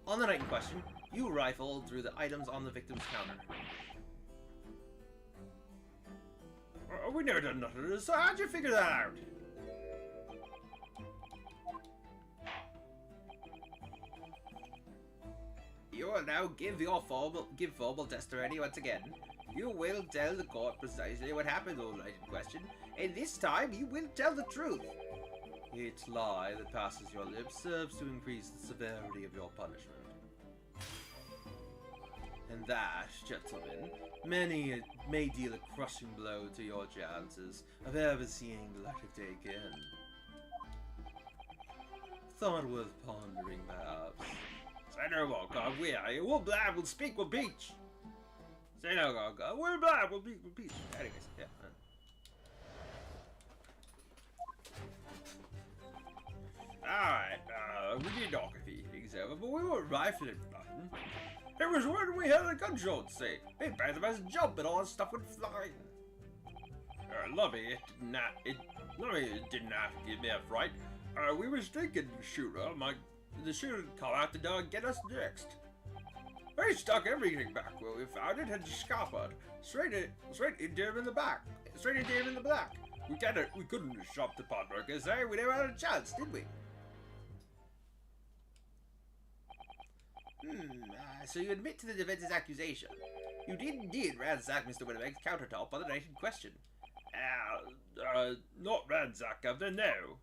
On the night in question, you rifled through the items on the victim's counter. We never done nothing of this, so how'd you figure that out? You will now give your verbal testimony once again. You will tell the court precisely what happened all night in question, and this time you will tell the truth. Each lie that passes your lips serves to increase the severity of your punishment. And that, gentlemen, may deal a crushing blow to your chances of ever seeing the light of day again. Thought worth pondering, perhaps. Say no more, God, we are here. We'll blab, we'll speak, we'll beach. Say no more, God, we'll blab, we'll beach, we'll beach. Anyways, yeah. Alright, we did knock a few things over, but we weren't rifling nothing. It was when we had a gunshot say. They both of us jump and all that stuff went flying. Lummy, Lummy didn't have to give me a fright. We was thinking the shooter would come out the door and get us next. We stuck everything back where we found it and scuppered. Straight into him in the back. Straight into him in the black. We couldn't shop the pawnbrokers, eh? We never had a chance, did we? So you admit to the defense's accusation. You did indeed ransack Mr. Winnibegg's countertop on the night in question. Not ransack of the no.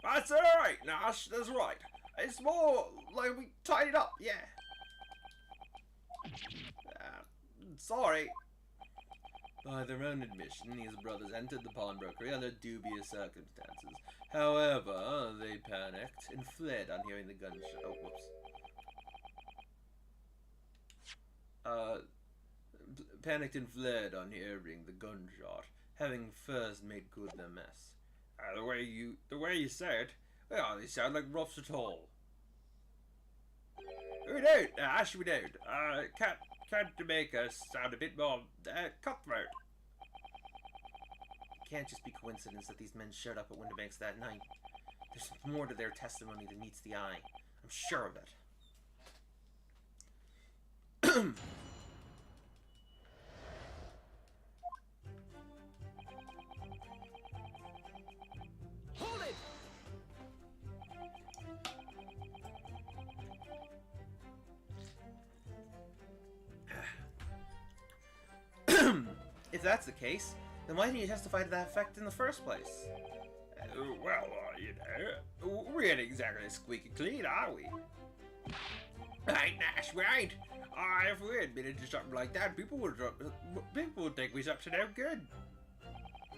That's alright, Nash, that's right. It's more like we tied it up, yeah. Sorry. By their own admission, these brothers entered the pawnbrokery under dubious circumstances. However, they panicked and fled on hearing the gunshot. Oh, whoops. Panicked and fled on hearing the gunshot, having first made good their mess. The way you say it, well, they sound like roughs at all. We don't, Ash, we don't. Can't make us sound a bit more cutthroat. It can't just be coincidence that these men showed up at Windibank's that night. There's more to their testimony than meets the eye. I'm sure of it. Hold it! If that's the case, then why didn't you testify to that effect in the first place? Well, you know, we ain't exactly squeaky clean, are we? Ain't Nash, we ain't. If we admitted to something like that, people would think we was up to no good.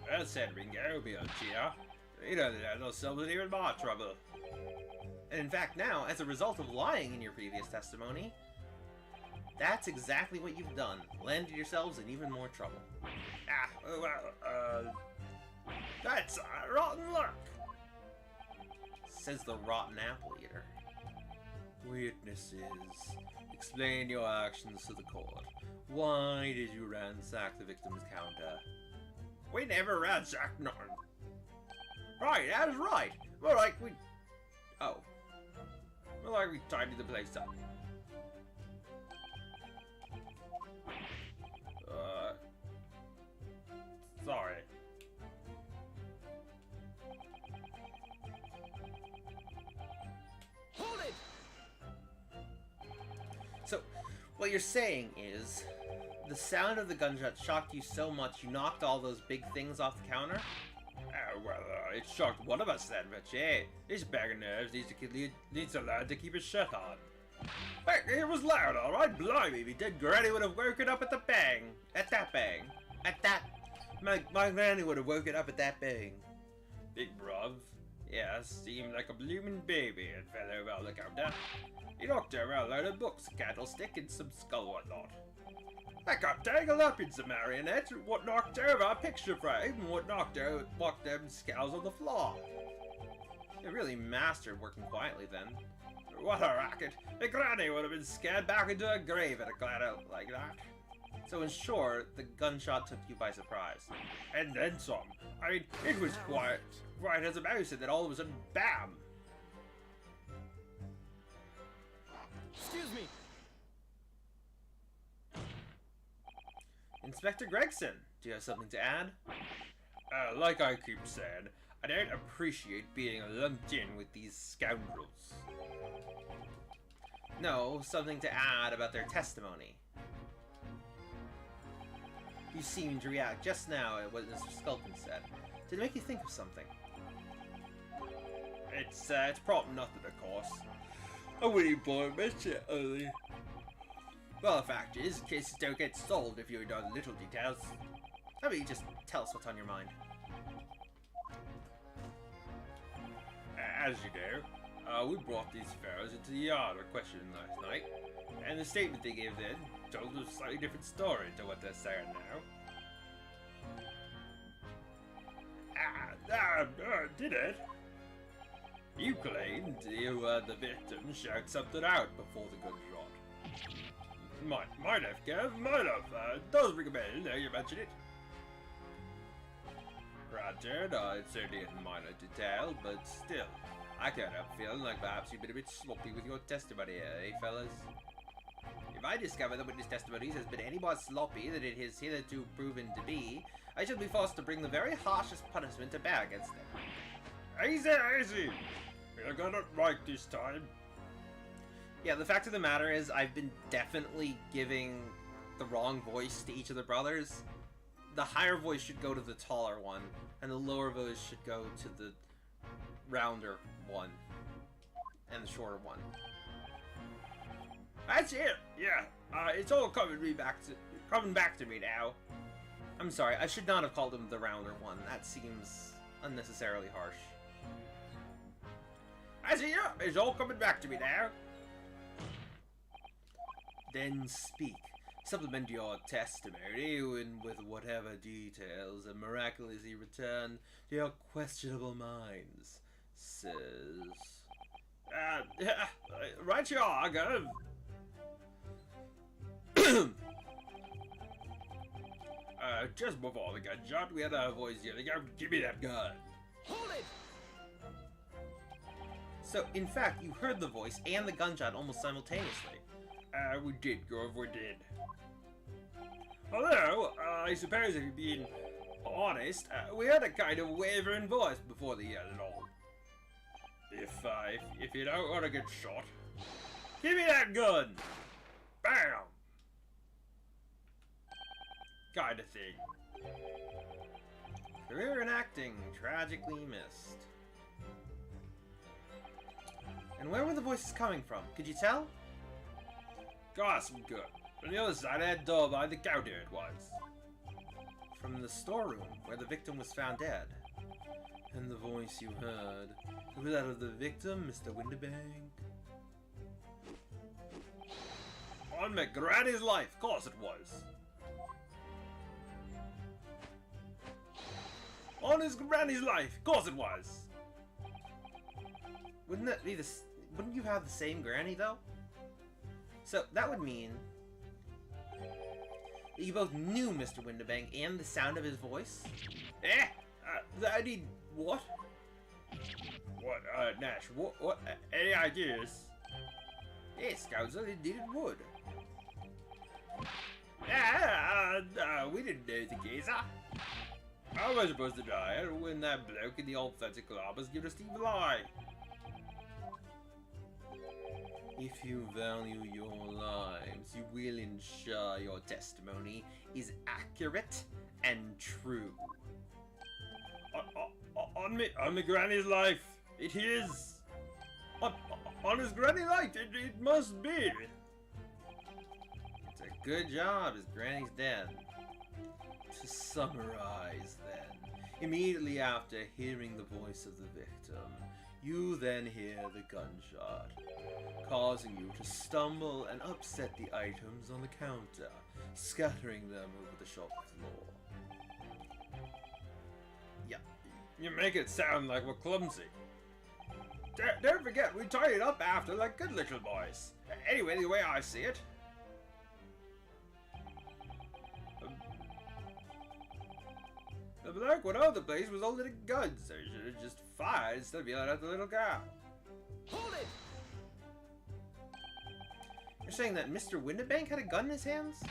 Well said, Ringo, me old Gina. You know that ourselves in even more trouble. And in fact now, as a result of lying in your previous testimony, that's exactly what you've done. Landed yourselves in even more trouble. That's rotten luck. Says the rotten apple eater. Witnesses, explain your actions to the court. Why did you ransack the victim's counter? We never ransacked nothing. Right, that is right. More like we tidied the place up. Sorry. Hold it! So, what you're saying is, the sound of the gunshot shocked you so much you knocked all those big things off the counter? It shocked one of us that much, eh? This bag of nerves needs a lad to keep his shirt on. Heck, it was loud, alright, blimey, me dead granny would have woken up at the bang. At that bang. At that... My granny would have woken up at that bang. Big bruv. Yeah, seemed like a bloomin' baby and fell over on the counter. He knocked over a load of books, a candlestick, and some skull whatnot. I got tangled up in some marionette, what knocked over a picture frame, and what knocked them skulls on the floor. They really mastered working quietly then. What a racket! The granny would have been scared back into her grave at a glad out like that. So in short, the gunshot took you by surprise. And then some. I mean, it was quiet as a mouse, and then all of a sudden, BAM! Excuse me. Inspector Gregson, do you have something to add? Like I keep saying, I don't appreciate being lumped in with these scoundrels. No, something to add about their testimony. You seemed to react just now at what Mr. Sculpin said. Did it make you think of something? It's probably nothing, of course. I wouldn't boy mention it only. Well, the fact is, cases don't get solved if you ignore the little details. How about you just tell us what's on your mind? As you know, we brought these pharaohs into the yard for questioning last night, and the statement they gave then told a slightly different story to what they're saying now. Did it? You claimed you heard the victim shout something out before the gunshot. Might have, Kev, might have. Does ring a bell now you mention it. Roger, no, it's certainly a minor detail, but still, I can't help feeling like perhaps you've been a bit sloppy with your testimony here, eh, fellas? If I discover that witness testimonies has been any more sloppy than it has hitherto proven to be, I shall be forced to bring the very harshest punishment to bear against them. Easy, easy! You got it right this time. Yeah, the fact of the matter is, I've been definitely giving the wrong voice to each of the brothers. The higher voice should go to the taller one, and the lower voice should go to the rounder one, and the shorter one. That's it. Yeah, it's all coming back to me now. I'm sorry, I should not have called him the rounder one. That seems unnecessarily harsh. That's it. Yeah, it's all coming back to me now. Then speak. Supplement your testimony with whatever details are miraculously returned to your questionable minds, says. Right you are, Gov. Just before the gunshot, we had a voice yelling out, "Give me that gun!" Hold it! So, in fact, you heard the voice and the gunshot almost simultaneously. We did, Gov, we did. Although, I suppose if you're being honest, we had a kind of wavering voice before the yell and all. If you don't want to get shot, give me that gun! Bam! Kind of thing. Career in acting, tragically missed. And where were the voices coming from? Could you tell? Got some good. From the other side of that door by the counter it was. From the storeroom, where the victim was found dead. And the voice you heard was that of the victim, Mr. Winterbank. On my granny's life, of course it was. On his granny's life, of course it was. Wouldn't that be wouldn't you have the same granny, though? So, that would mean that you both knew Mr. Winterbank and the sound of his voice? I need what? What, Nash, what, any ideas? Yes, Council, indeed it would. We didn't know the case, huh? How am I supposed to die when that bloke in the old fancy club has given us the evil eye? If you value your lives, you will ensure your testimony is accurate and true. On me granny's life, it is. On his granny life, it must be. It's a good job, his granny's dead. To summarize then, immediately after hearing the voice of the victim, you then hear the gunshot, causing you to stumble and upset the items on the counter, scattering them over the shop floor. Yeah, you make it sound like we're clumsy. Don't forget, we tied it up after like good little boys. Anyway, the way I see it, the bloke went out the place was holding a gun, so he should have just fired instead of yelling at the little girl. Hold it! You're saying that Mr. Winterbank had a gun in his hands?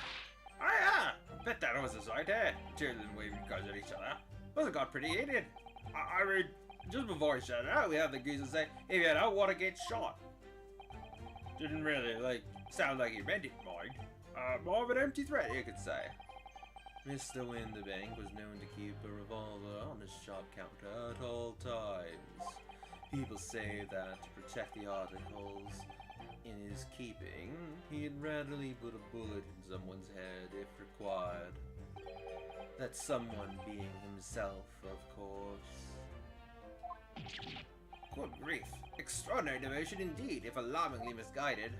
Oh yeah! Bet that was a sight, eh? Two of them waving guns at each other. Must have got pretty heated. I mean, just before he shut it out, we had the geezer say, if you don't want to get shot. Didn't really, sound like he meant it, mind. More of an empty threat, you could say. Mr. Winterbank was known to keep a revolver on his shop counter at all times. People say that to protect the articles in his keeping, he'd readily put a bullet in someone's head if required. That someone being himself, of course. Good grief. Extraordinary devotion indeed, if alarmingly misguided.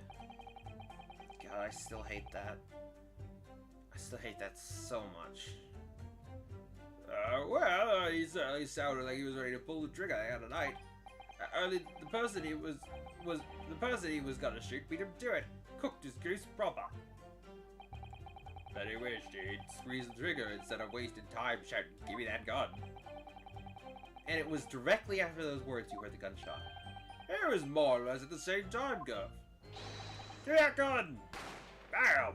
God, I still hate that. I still hate that so much. He certainly sounded like he was ready to pull the trigger the other night. The person he was gonna shoot beat him to it. Cooked his goose proper. But he wished he'd squeeze the trigger instead of wasting time shouting, "Give me that gun." And it was directly after those words you heard the gunshot. It was more or less at the same time, Gov. Give me that gun! Bam!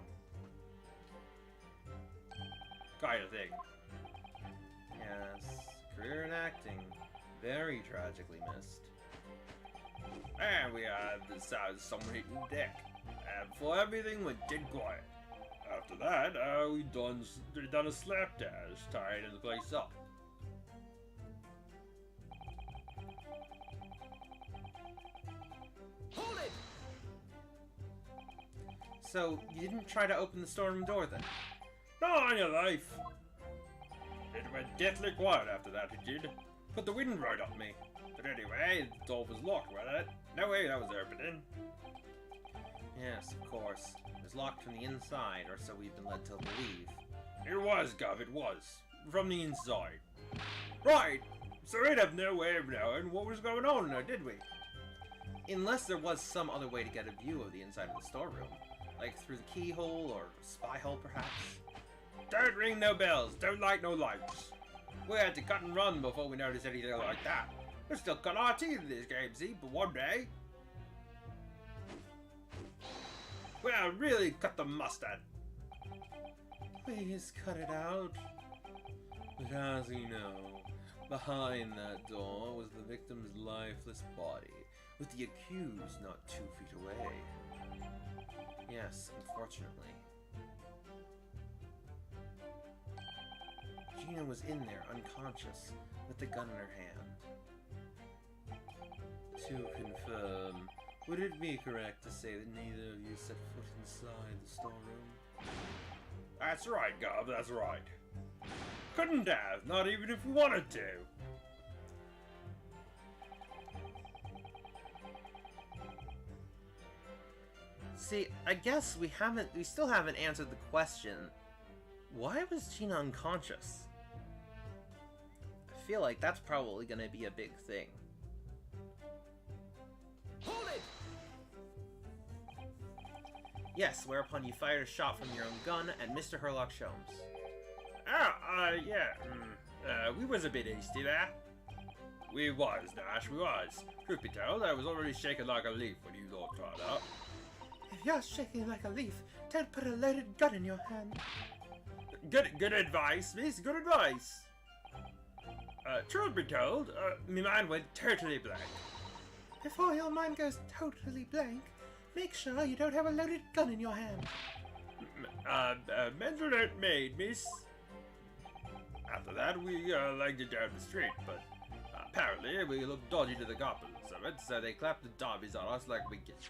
Kind of thing. Yes, career in acting. Very tragically missed. And we had the sound of someone hitting the deck. And before everything went dead quiet. After that, we done a slapdash, tying the place up. Hold it! So, you didn't try to open the storeroom door then? Not on your life! It went deathly quiet after that, it did. Put the wind right up me. But anyway, the door was locked, wasn't it? No way that was opening. Yes, of course. It was locked from the inside, or so we've been led to believe. It was, Gov, it was. From the inside. Right! So we'd have no way of knowing what was going on now, did we? Unless there was some other way to get a view of the inside of the storeroom. Like through the keyhole, or spy hole perhaps. Don't ring no bells, don't light no lights. We had to cut and run before we noticed anything like that. We're still cut our teeth in this game, see, but one day... Well, really cut the mustard. Please cut it out. But as you know, behind that door was the victim's lifeless body, with the accused not 2 feet away. Yes, unfortunately. Gina was in there, unconscious, with the gun in her hand. To confirm, would it be correct to say that neither of you set foot inside the storeroom? That's right, Gov, that's right. Couldn't have, not even if we wanted to. See, I guess we still haven't answered the question. Why was Gina unconscious? I feel like that's probably gonna be a big thing. Hold it! Yes, whereupon you fired a shot from your own gun at Mr. Herlock Sholmes. We was a bit hasty there. We was, Nash, we was. Truth be told, I was already shaking like a leaf when you all turned up. If you're shaking like a leaf, don't put a loaded gun in your hand. Good advice, miss, good advice. Truth be told, my mind went totally blank. Before your mind goes totally blank, make sure you don't have a loaded gun in your hand. Mental note made, miss. After that, we legged it down the street, but apparently we looked dodgy to the coppers of it, so they clapped the derbies on us like we get.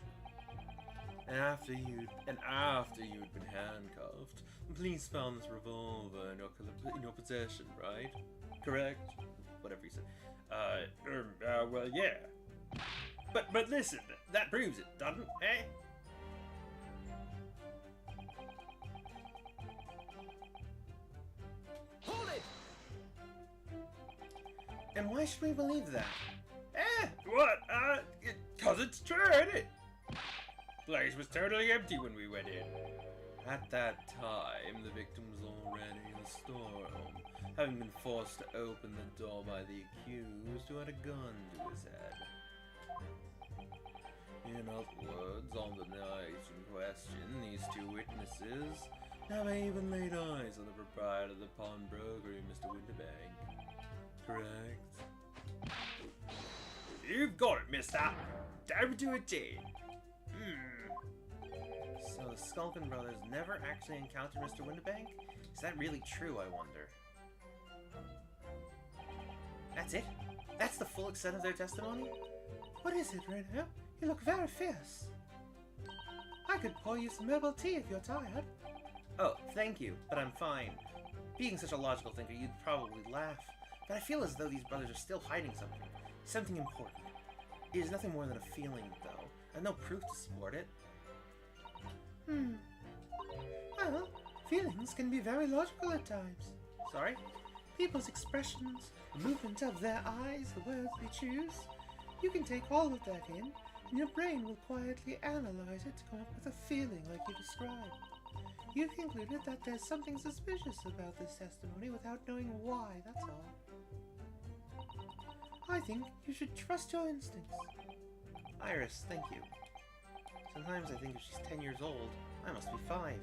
And after you'd been handcuffed, the police found this revolver in your possession, right? Correct? Whatever you said. Well, yeah. But listen, that proves it, doesn't it, eh? Hold it! And why should we believe that? What? 'Cause it's true, ain't it? Place was totally empty when we went in. At that time, the victim was already in the storeroom, having been forced to open the door by the accused who had a gun to his head. In other words, on the night in question, these two witnesses have even laid eyes on the proprietor of the pawnbrokery, Mr. Winterbank. Correct? You've got it, mister. Down to a T. So the Skulkin brothers never actually encountered Mr. Winterbank? Is that really true, I wonder? That's it? That's the full extent of their testimony? What is it, Reno? You look very fierce. I could pour you some herbal tea if you're tired. Oh, thank you, but I'm fine. Being such a logical thinker, you'd probably laugh. But I feel as though these brothers are still hiding something. Something important. It is nothing more than a feeling, though, and no proof to support it. Well, feelings can be very logical at times. Sorry? People's expressions, the movement of their eyes, the words they choose. You can take all of that in, and your brain will quietly analyze it to come up with a feeling like you described. You've concluded that there's something suspicious about this testimony without knowing why, that's all. I think you should trust your instincts. Iris, thank you. Sometimes I think if she's 10 years old, I must be 5.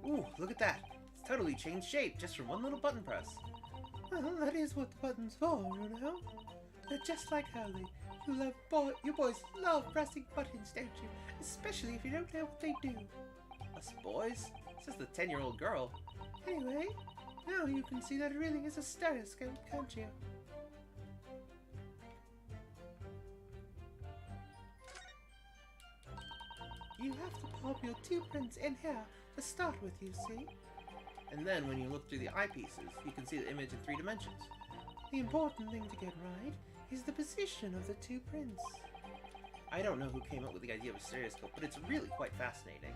Ooh, look at that. It's totally changed shape just from one little button press. Well, that is what the button's for, you know? They're just like Hurley. You boys love pressing buttons, don't you? Especially if you don't know what they do. Us boys? This is the 10-year-old girl. Anyway, now you can see that it really is a stereoscope, can't you? You have to pop your 2 prints in here to start with, you see? And then when you look through the eyepieces, you can see the image in 3 dimensions. The important thing to get right is the position of the 2 prints. I don't know who came up with the idea of a stereoscope, but it's really quite fascinating.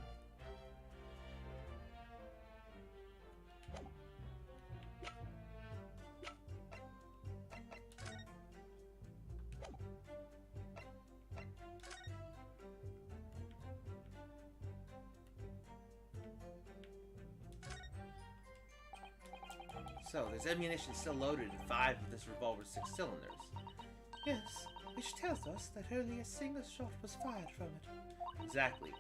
So, there's ammunition still loaded in 5 of this revolver's 6 cylinders. Yes, which tells us that only a single shot was fired from it. Exactly.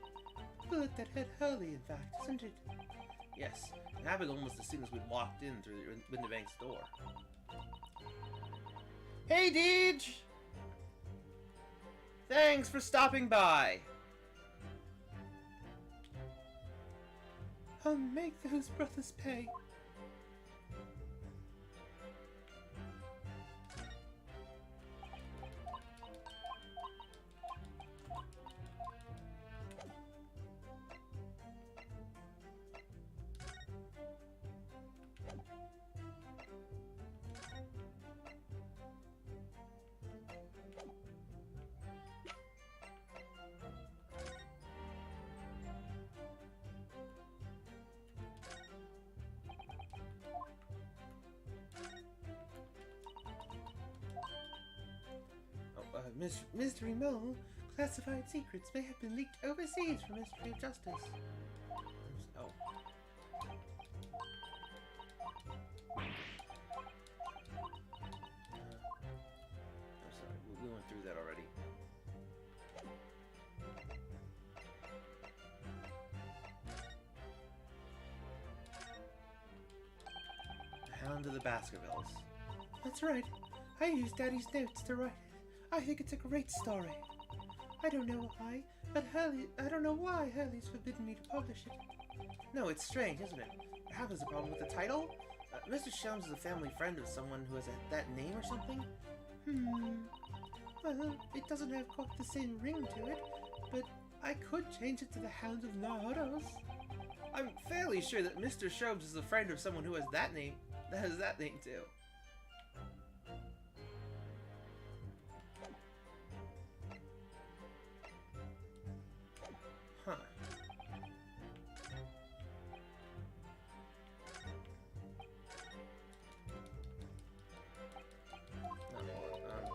A bullet that hit Hurley, in fact, isn't it? Yes, it happened almost as soon as we'd walked in through the Winterbank's door. Hey, Deej! Thanks for stopping by! I'll make those brothers pay. Mystery Mole, classified secrets may have been leaked overseas for Ministry of Justice. Oh. I'm sorry, we went through that already. The Hound of the Baskervilles. That's right. I used Daddy's notes to write it. I think it's a great story. I don't know why, but I don't know why Hurley's forbidden me to publish it. No, it's strange, isn't it? Perhaps there's a problem with the title? Mr. Shelms is a family friend of someone who has that name or something? Well, it doesn't have quite the same ring to it, but I could change it to the Hound of Nardos. I'm fairly sure that Mr. Shelms is a friend of someone who has that name. That has that name too. Huh. Not more.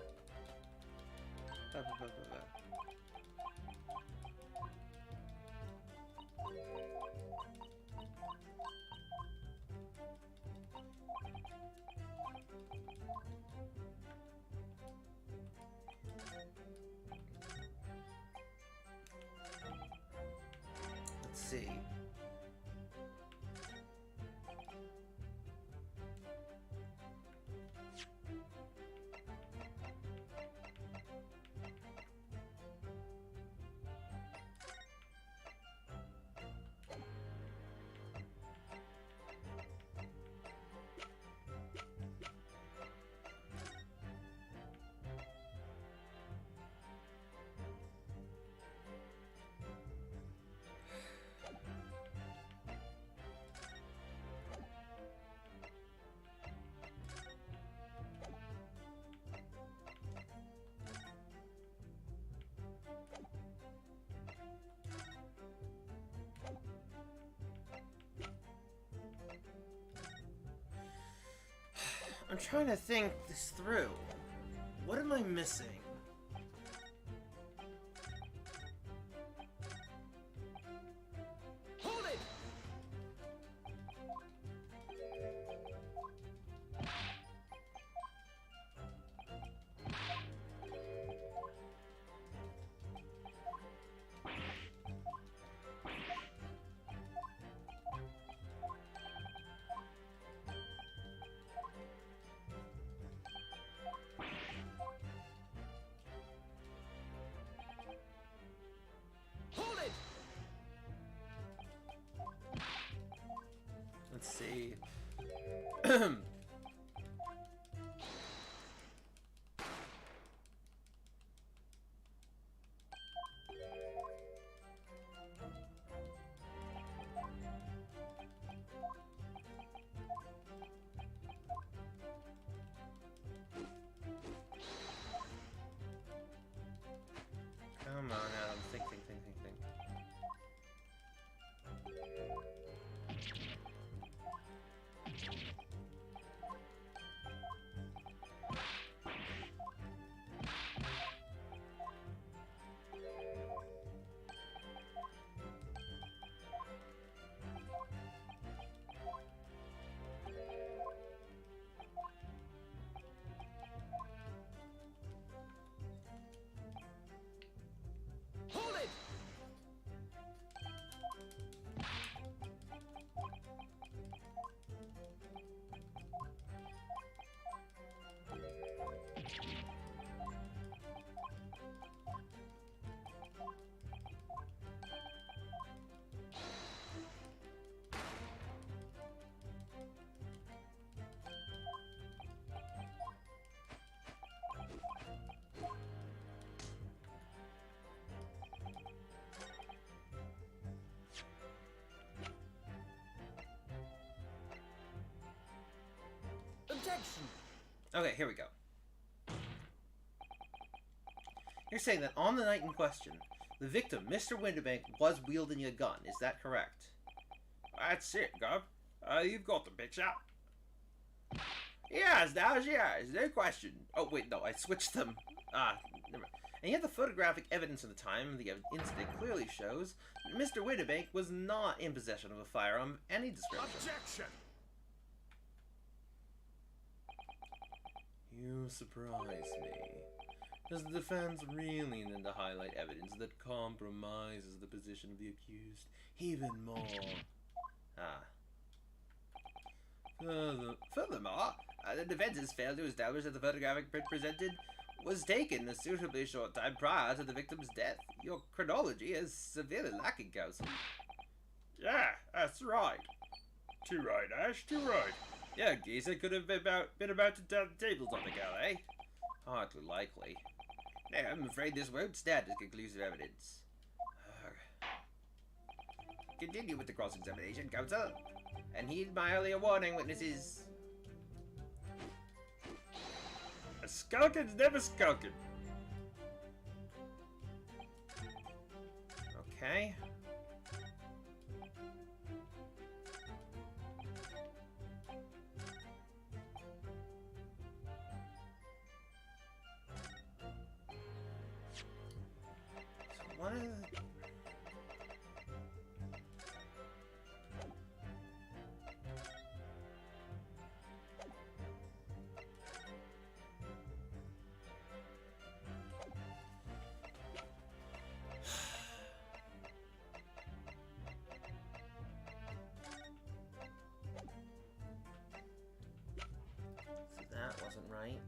Let's see. I'm trying to think this through. What am I missing? Hold it! Hold it! Let's see. Come on, Adam. Think. Hold it! Objection! Okay, here we go. You're saying that on the night in question, the victim, Mr. Winterbank, was wielding a gun. Is that correct? That's it, Gov. You've got the picture. Yes, no question. Oh, wait, no, I switched them. Never mind. And yet the photographic evidence of the time of the incident clearly shows that Mr. Winterbank was not in possession of a firearm of any description. Objection! You surprise me. Does the defense really need to highlight evidence that compromises the position of the accused even more? Furthermore, the defense has failed to establish that the photographic print presented was taken a suitably short time prior to the victim's death. Your chronology is severely lacking, counsel. Yeah, that's right. Too right, Ash, too right. Yeah, Gina could have been about to turn the tables on the girl, eh? Hardly likely. No, I'm afraid this won't stand as conclusive evidence. Continue with the cross-examination, counsel. And heed my earlier warning, witnesses. A skulkin's never skulking. Okay. right?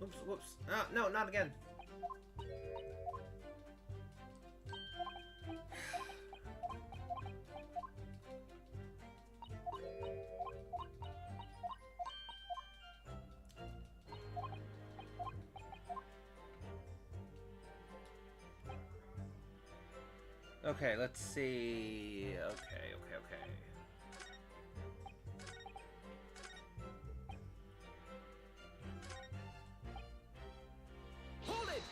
Oops, whoops. No, not again. Okay, let's see. Okay. Hold it!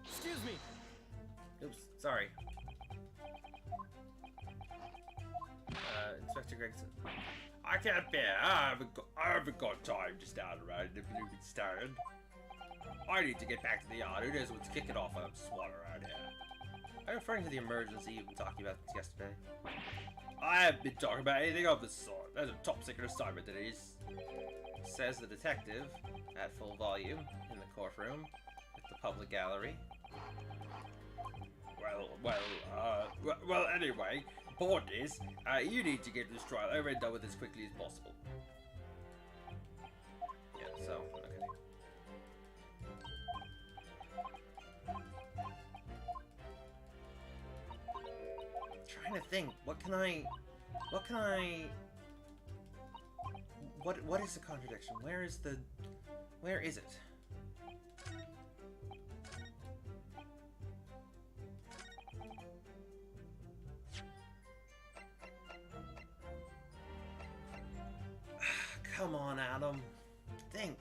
Excuse me. Oops, sorry. Inspector Gregson. I can't bear. I haven't got time to stand around in a blooming stand. I need to get back to the yard. Who knows what's kicking off a swat around here? Are you referring to the emergency you've been talking about yesterday? I haven't been talking about anything of the sort. That's a top secret assignment, that is. Says the detective at full volume in the courtroom at the public gallery. Well, anyway, point is, you need to get this trial over and done with as quickly as possible. Yeah, so, okay. Trying to think, what is the contradiction? Where is it? Come on, Adam. Think.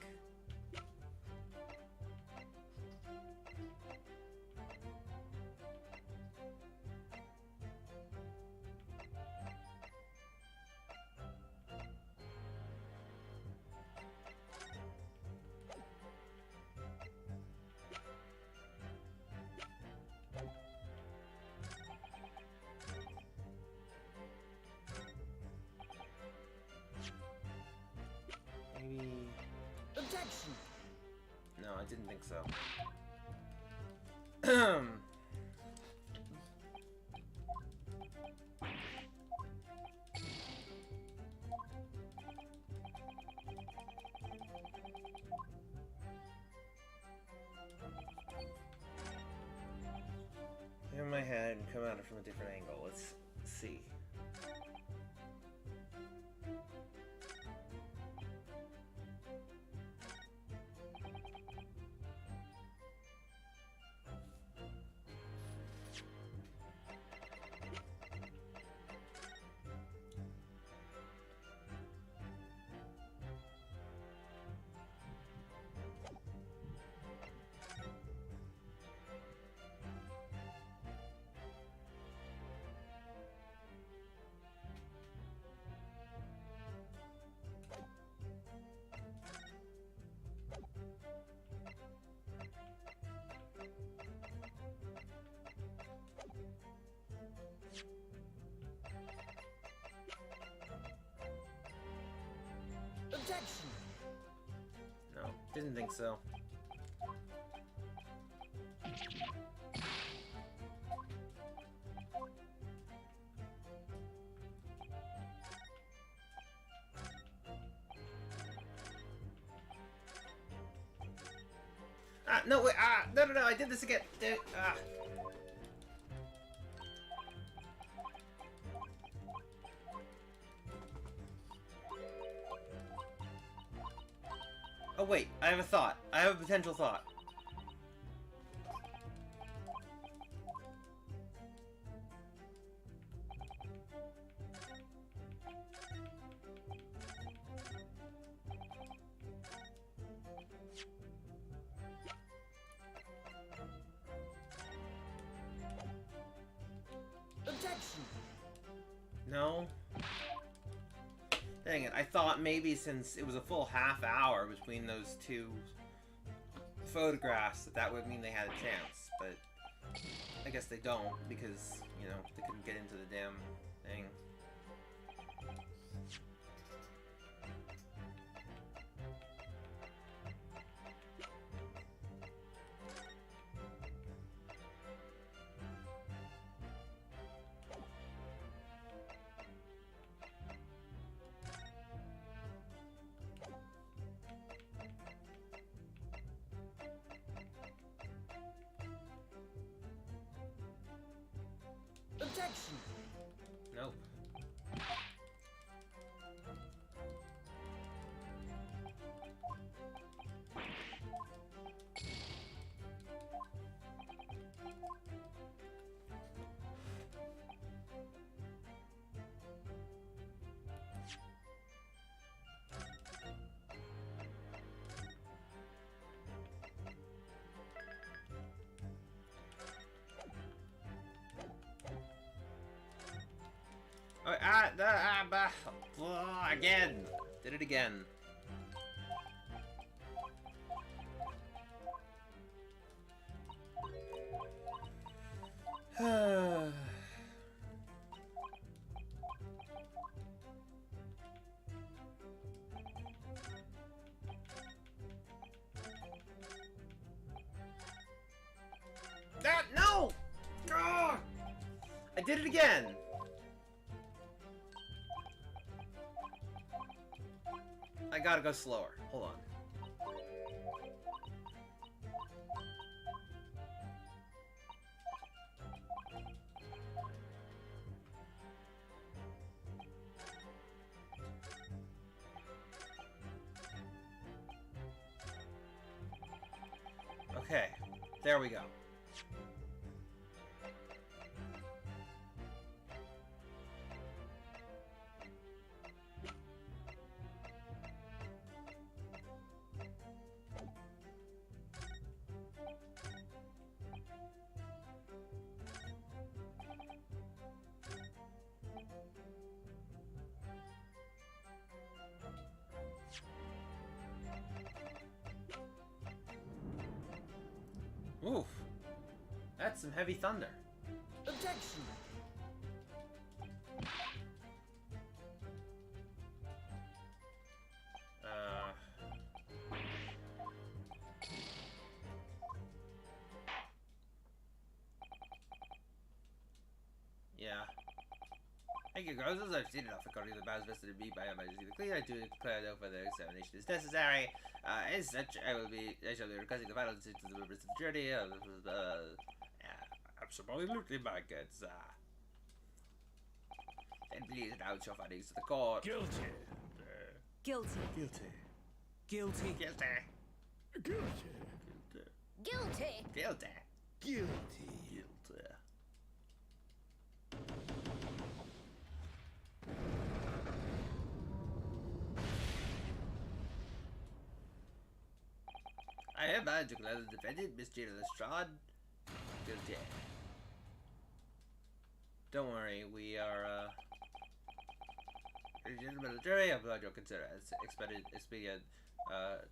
Maybe... Objection! No, I didn't think so. In my head and come at it from a different angle. Let's see. Objection! No, didn't think so. No, wait, no, I did this again. Oh, wait, I have a thought. I have a potential thought. Objection! No? Dang it, I thought maybe since it was a full half hour between those two photographs that would mean they had a chance, but I guess they don't because, you know, they couldn't get into the damn thing. Objection! Nope. Again! Did it again. No! Ah! I did it again! I gotta go slower. Hold on. Okay, there we go. Oof. That's some heavy thunder. Objection! Yeah. Thank you, girls. As I've seen enough according to the bounds vested in me by my Majesty the Queen, I do declare no further examination is necessary. As such, I shall be requesting the final decision to the members of the journey. Absolutely, my good sir. Then please announce your findings to the court. Guilty. Guilty. Guilty. Guilty. Guilty. Guilty. Guilty. Guilty. Guilty. Guilty. I hereby declare the defendant, Miss Gina Lestrade, guilty. Don't worry, we are, gentlemen of the jury, I'm glad you'll consider as expedient,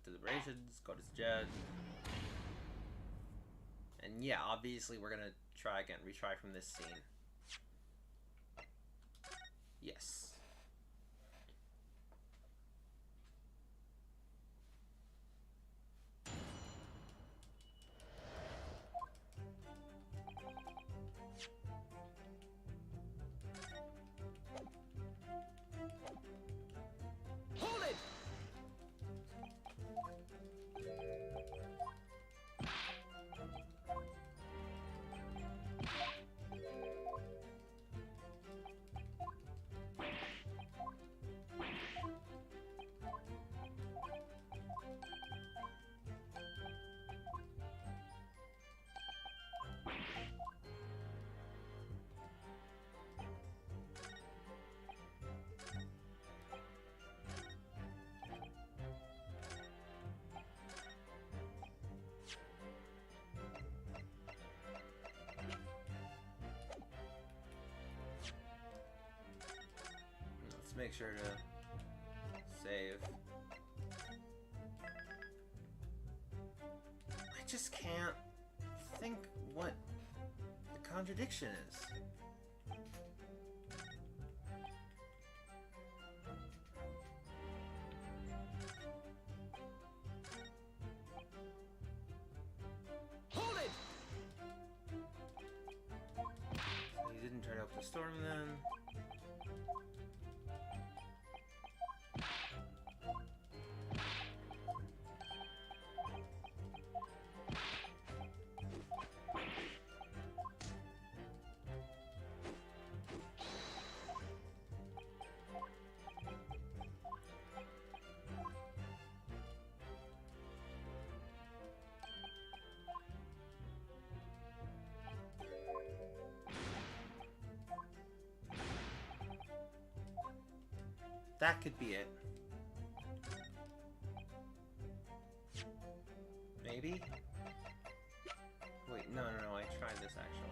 deliberations, court is adjourned. And yeah, obviously we're gonna try again, retry from this scene. Yes. Hold it! Let's make sure to save. I just can't think what the contradiction is. Hold it! So he didn't turn up the storm then. That could be it. Maybe? Wait, no, I tried this actually.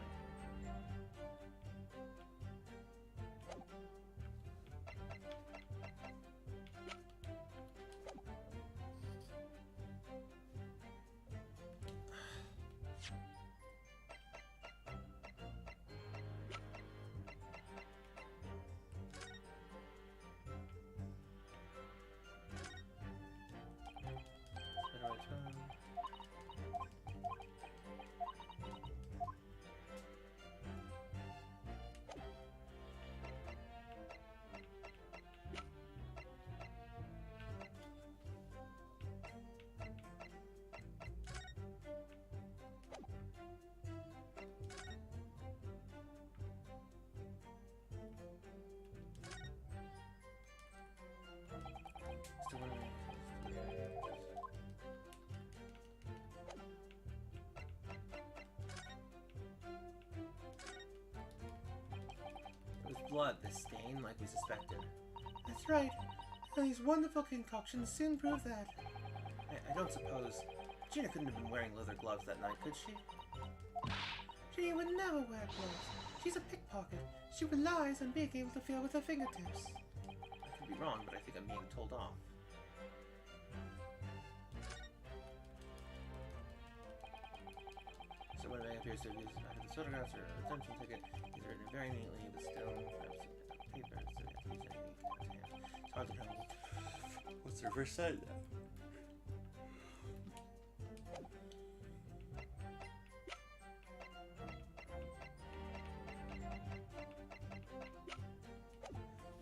It was blood, the stain, like we suspected. That's right. And these wonderful concoctions soon prove that. I don't suppose... Gina couldn't have been wearing leather gloves that night, could she? She would never wear gloves. She's a pickpocket. She relies on being able to feel with her fingertips. I could be wrong, but I think I'm being told off. So when it appears to have used the back of the photographs or attention ticket, he's written it very neatly, but still, perhaps paper, so you have to use any kind of hand. It's hard to know. What's the first side then?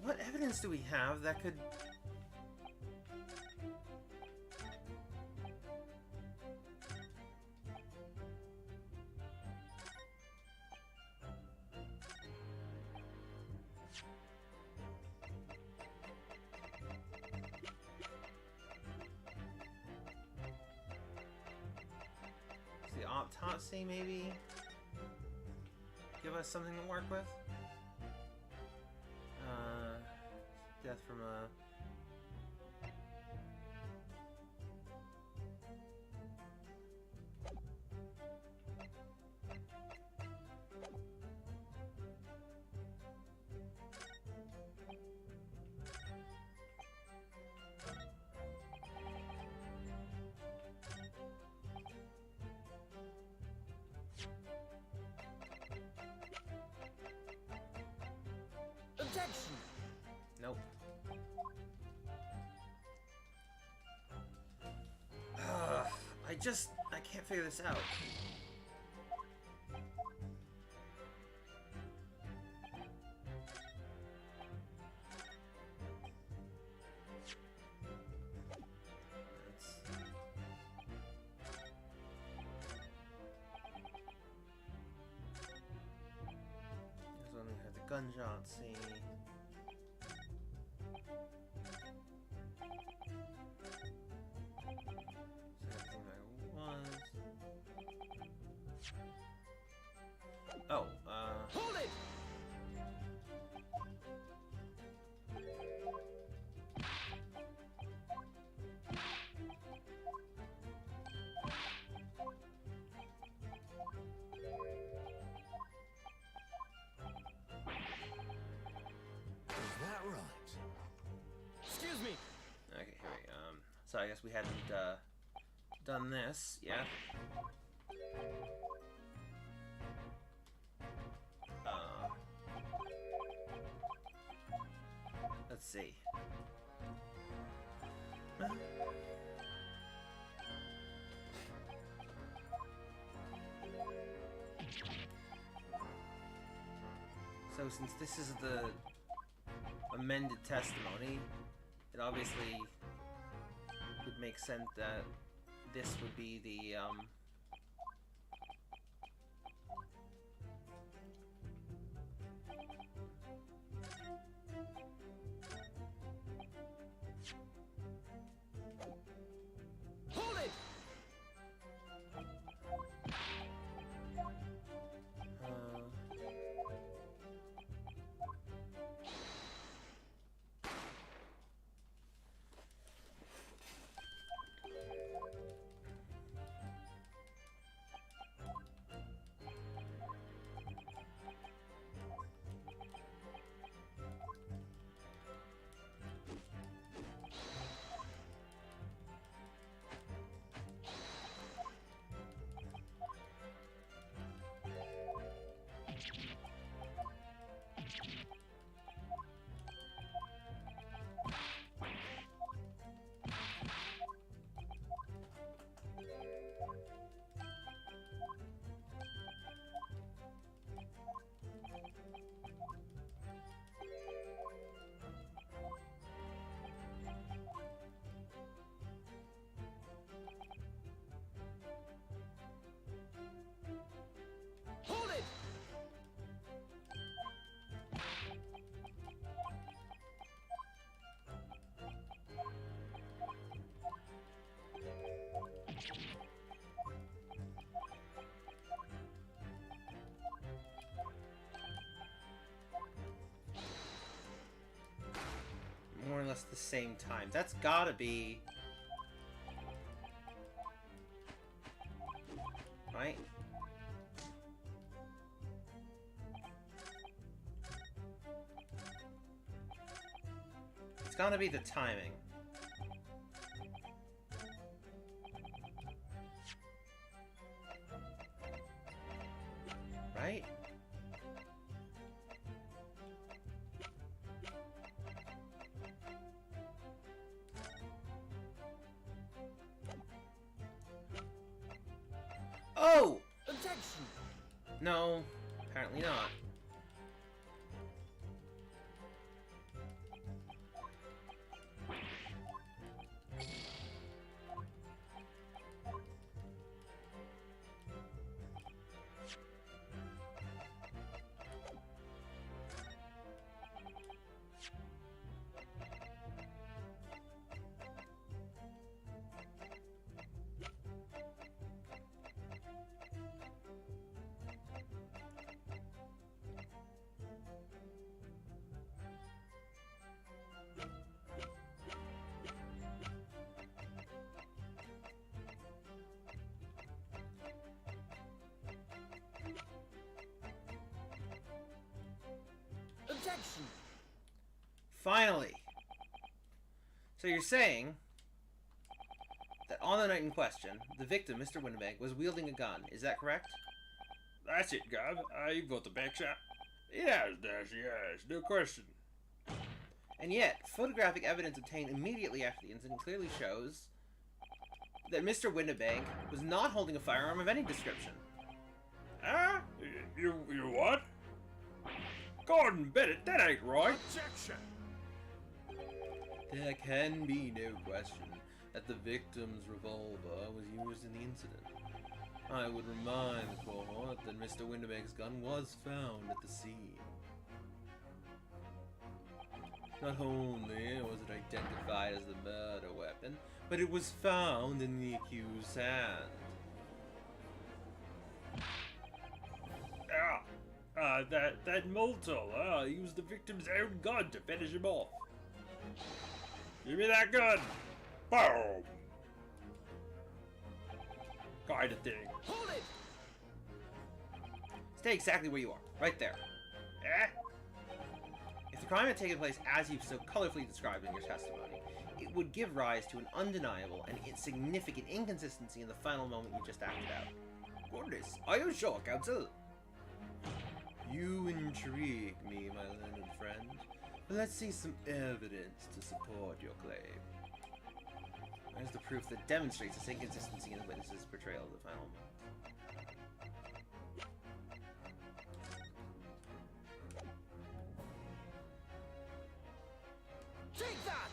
What evidence do we have that could... The autopsy, maybe? Give us something to work with? Death from a... Objection! Nope. I can't figure this out. This one we had the gunshot scene. Oh, Hold it! Is that right? Excuse me! okay, here we so I guess we hadn't, done this yet. Let's see. So since this is the amended testimony, it obviously would make sense that this would be the, Hold it! just the same time. That's gotta be... Right? It's gotta be the timing. Right? Oh! Objection! No, apparently not. Objection! Finally! So you're saying that on the night in question, the victim, Mr. Winnebank, was wielding a gun. Is that correct? That's it, Gov. You got the back shot. Yes, Dash, yes, no question. And yet, photographic evidence obtained immediately after the incident clearly shows that Mr. Winnebank was not holding a firearm of any description. Huh? You what? Gordon Bennett, that ain't right. Objection! There can be no question that the victim's revolver was used in the incident. I would remind the court that Mr. Winterbank's gun was found at the scene. Not only was it identified as the murder weapon, but it was found in the accused's hand. That Molto, used the victim's own gun to finish him off. Give me that gun! Boom! Kind of thing. Hold it! Stay exactly where you are, right there. Eh? If the crime had taken place as you've so colorfully described in your testimony, it would give rise to an undeniable and significant inconsistency in the final moment you just acted out. Goodness, are you sure, counsel? You intrigue me, my learned friend. But let's see some evidence to support your claim. Where's the proof that demonstrates this inconsistency in the witness's portrayal of the final moment? Take that!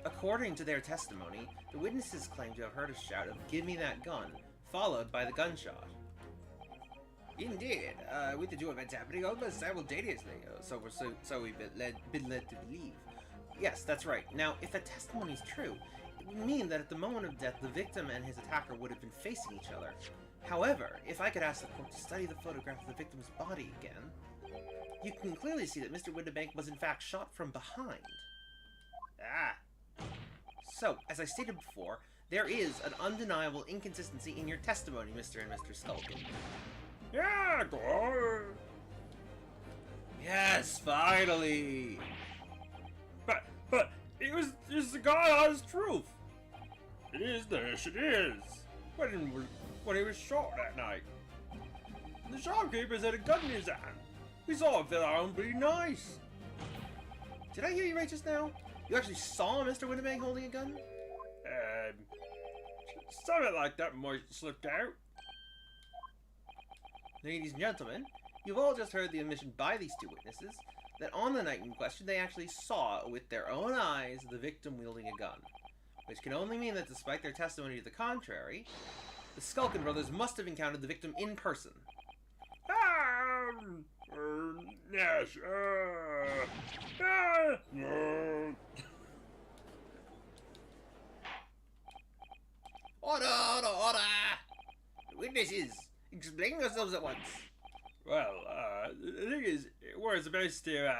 According to their testimony, the witnesses claim to have heard a shout of "Give me that gun," followed by the gunshot. Indeed, with the two events happening almost simultaneously, so we've been led to believe. Yes, that's right. Now, if that testimony is true, it would mean that at the moment of death, the victim and his attacker would have been facing each other. However, if I could ask the court to study the photograph of the victim's body again, you can clearly see that Mr. Winterbank was in fact shot from behind. Ah. So, as I stated before, there is an undeniable inconsistency in your testimony, Mr. and Mr. Skulkin. Yeah, go on. Yes, finally! But, it was just the God honest truth. It is, Dash, it is. When he was shot that night. The shopkeepers had a gun in his hand. We saw it fit around pretty nice. Did I hear you right just now? You actually saw Mr. Winterbank holding a gun? Something like that might have slipped out. Ladies and gentlemen, you've all just heard the admission by these two witnesses that on the night in question they actually saw with their own eyes the victim wielding a gun. Which can only mean that despite their testimony to the contrary, the Skulkin brothers must have encountered the victim in person. Yes, Order, order, order! Witnesses, explain yourselves at once. Well, the thing is, we're supposed to,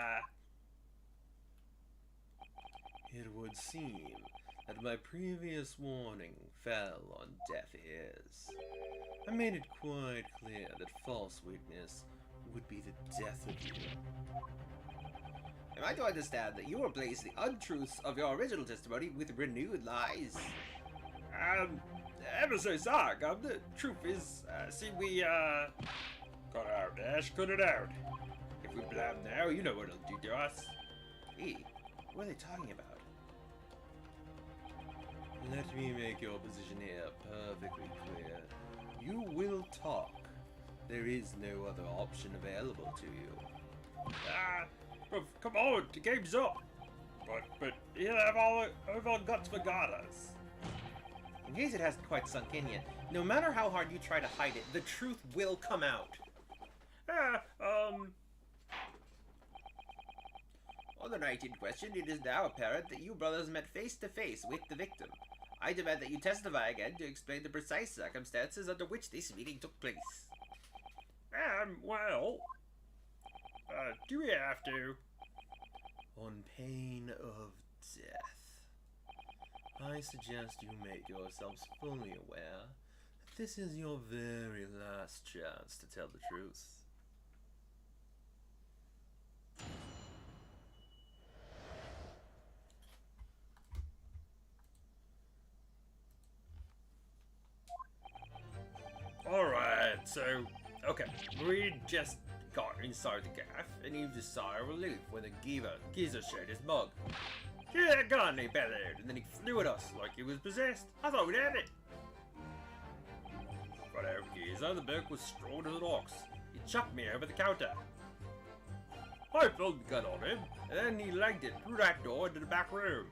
It would seem that my previous warning fell on deaf ears. I made it quite clear that false witness would be the death of you. Am I to understand that you replace the untruths of your original testimony with renewed lies? Ever so sorry, Governor. The truth is, we, cut it out, Ash, cut it out. If we blab now, you know what it'll do to us. Hey, what are they talking about? Let me make your position here perfectly clear. You will talk. There is no other option available to you. Come on, the game's up. But he'll have all guts for us. In case it hasn't quite sunk in yet, no matter how hard you try to hide it, the truth will come out. On the night in question, it is now apparent that you brothers met face to face with the victim. I demand that you testify again to explain the precise circumstances under which this meeting took place. Well, do we have to? On pain of death, I suggest you make yourselves fully aware that this is your very last chance to tell the truth. Alright, so, okay, we just got inside the gaff, and he just saw a relief when the geezer showed his mug. Yeah, that gun, he bellowed, and then he flew at us like he was possessed. I thought we'd have it. But our geezer, the book was strong as an ox. He chucked me over the counter. I pulled the gun on him, and then he legged it through that door into the back room.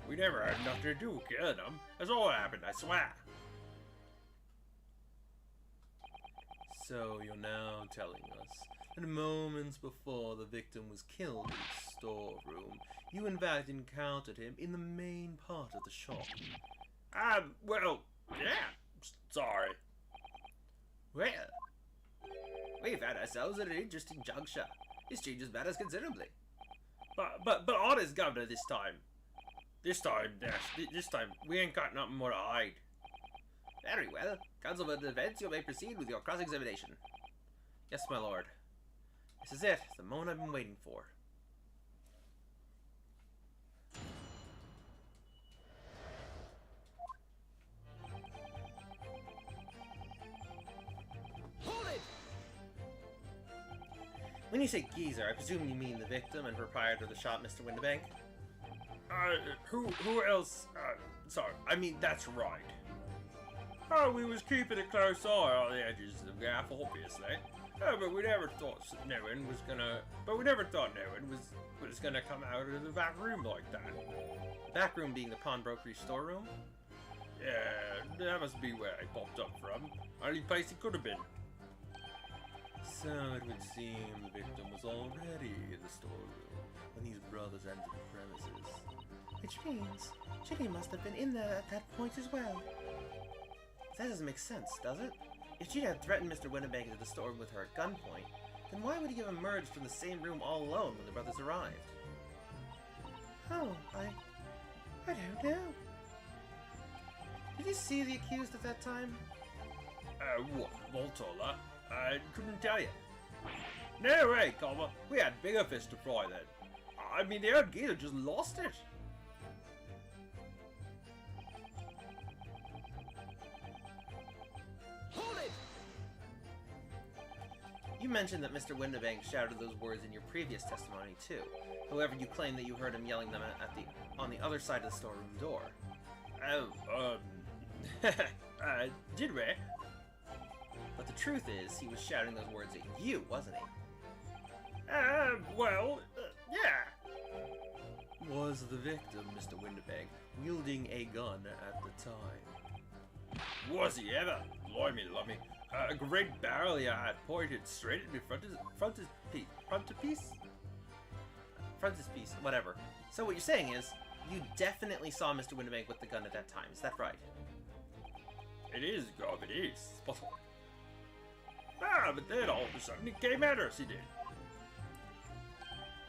We never had nothing to do with killing him. That's all that happened, I swear. So you're now telling us that moments before the victim was killed in the storeroom, you in fact encountered him in the main part of the shop. Well, yeah, sorry. Well, we found ourselves at an interesting juncture. This changes matters considerably. But honest, Governor, this time, we ain't got nothing more to hide. Very well. Counsel for the defense, you may proceed with your cross-examination. Yes, my lord. This is it, the moment I've been waiting for. Hold it! When you say geezer, I presume you mean the victim and proprietor of the shop, Mr. Windibank? Who else? Sorry, I mean, that's right. Oh, we was keeping a close eye on the edges of the gaff, obviously. But we never thought no one was gonna come out of the back room like that. The back room being the pawnbrokery storeroom? Yeah, that must be where I popped up from. Only place he could have been. So it would seem the victim was already in the storeroom when these brothers entered the premises. Which means Ginny must have been in there at that point as well. That doesn't make sense, does it? If Gina had threatened Mr. Windibank into the storeroom with her at gunpoint, then why would he have emerged from the same room all alone when the brothers arrived? Oh, I don't know. Did you see the accused at that time? What, Voltola? I couldn't tell you. No way, Comma. We had bigger fish to fry then. I mean, the old geezer just lost it. Hold it! You mentioned that Mr. Windibank shouted those words in your previous testimony, too. However, you claim that you heard him yelling them on the other side of the storeroom door. Did we? But the truth is, he was shouting those words at you, wasn't he? Yeah. Was the victim, Mr. Windibank, wielding a gun at the time? Was he ever? Blimey, lummy. A great barrel he had pointed straight at me Frontispiece, whatever. So what you're saying is, you definitely saw Mr. Windibank with the gun at that time, is that right? It is, Gob, it is. But then all of a sudden he came at us, he did.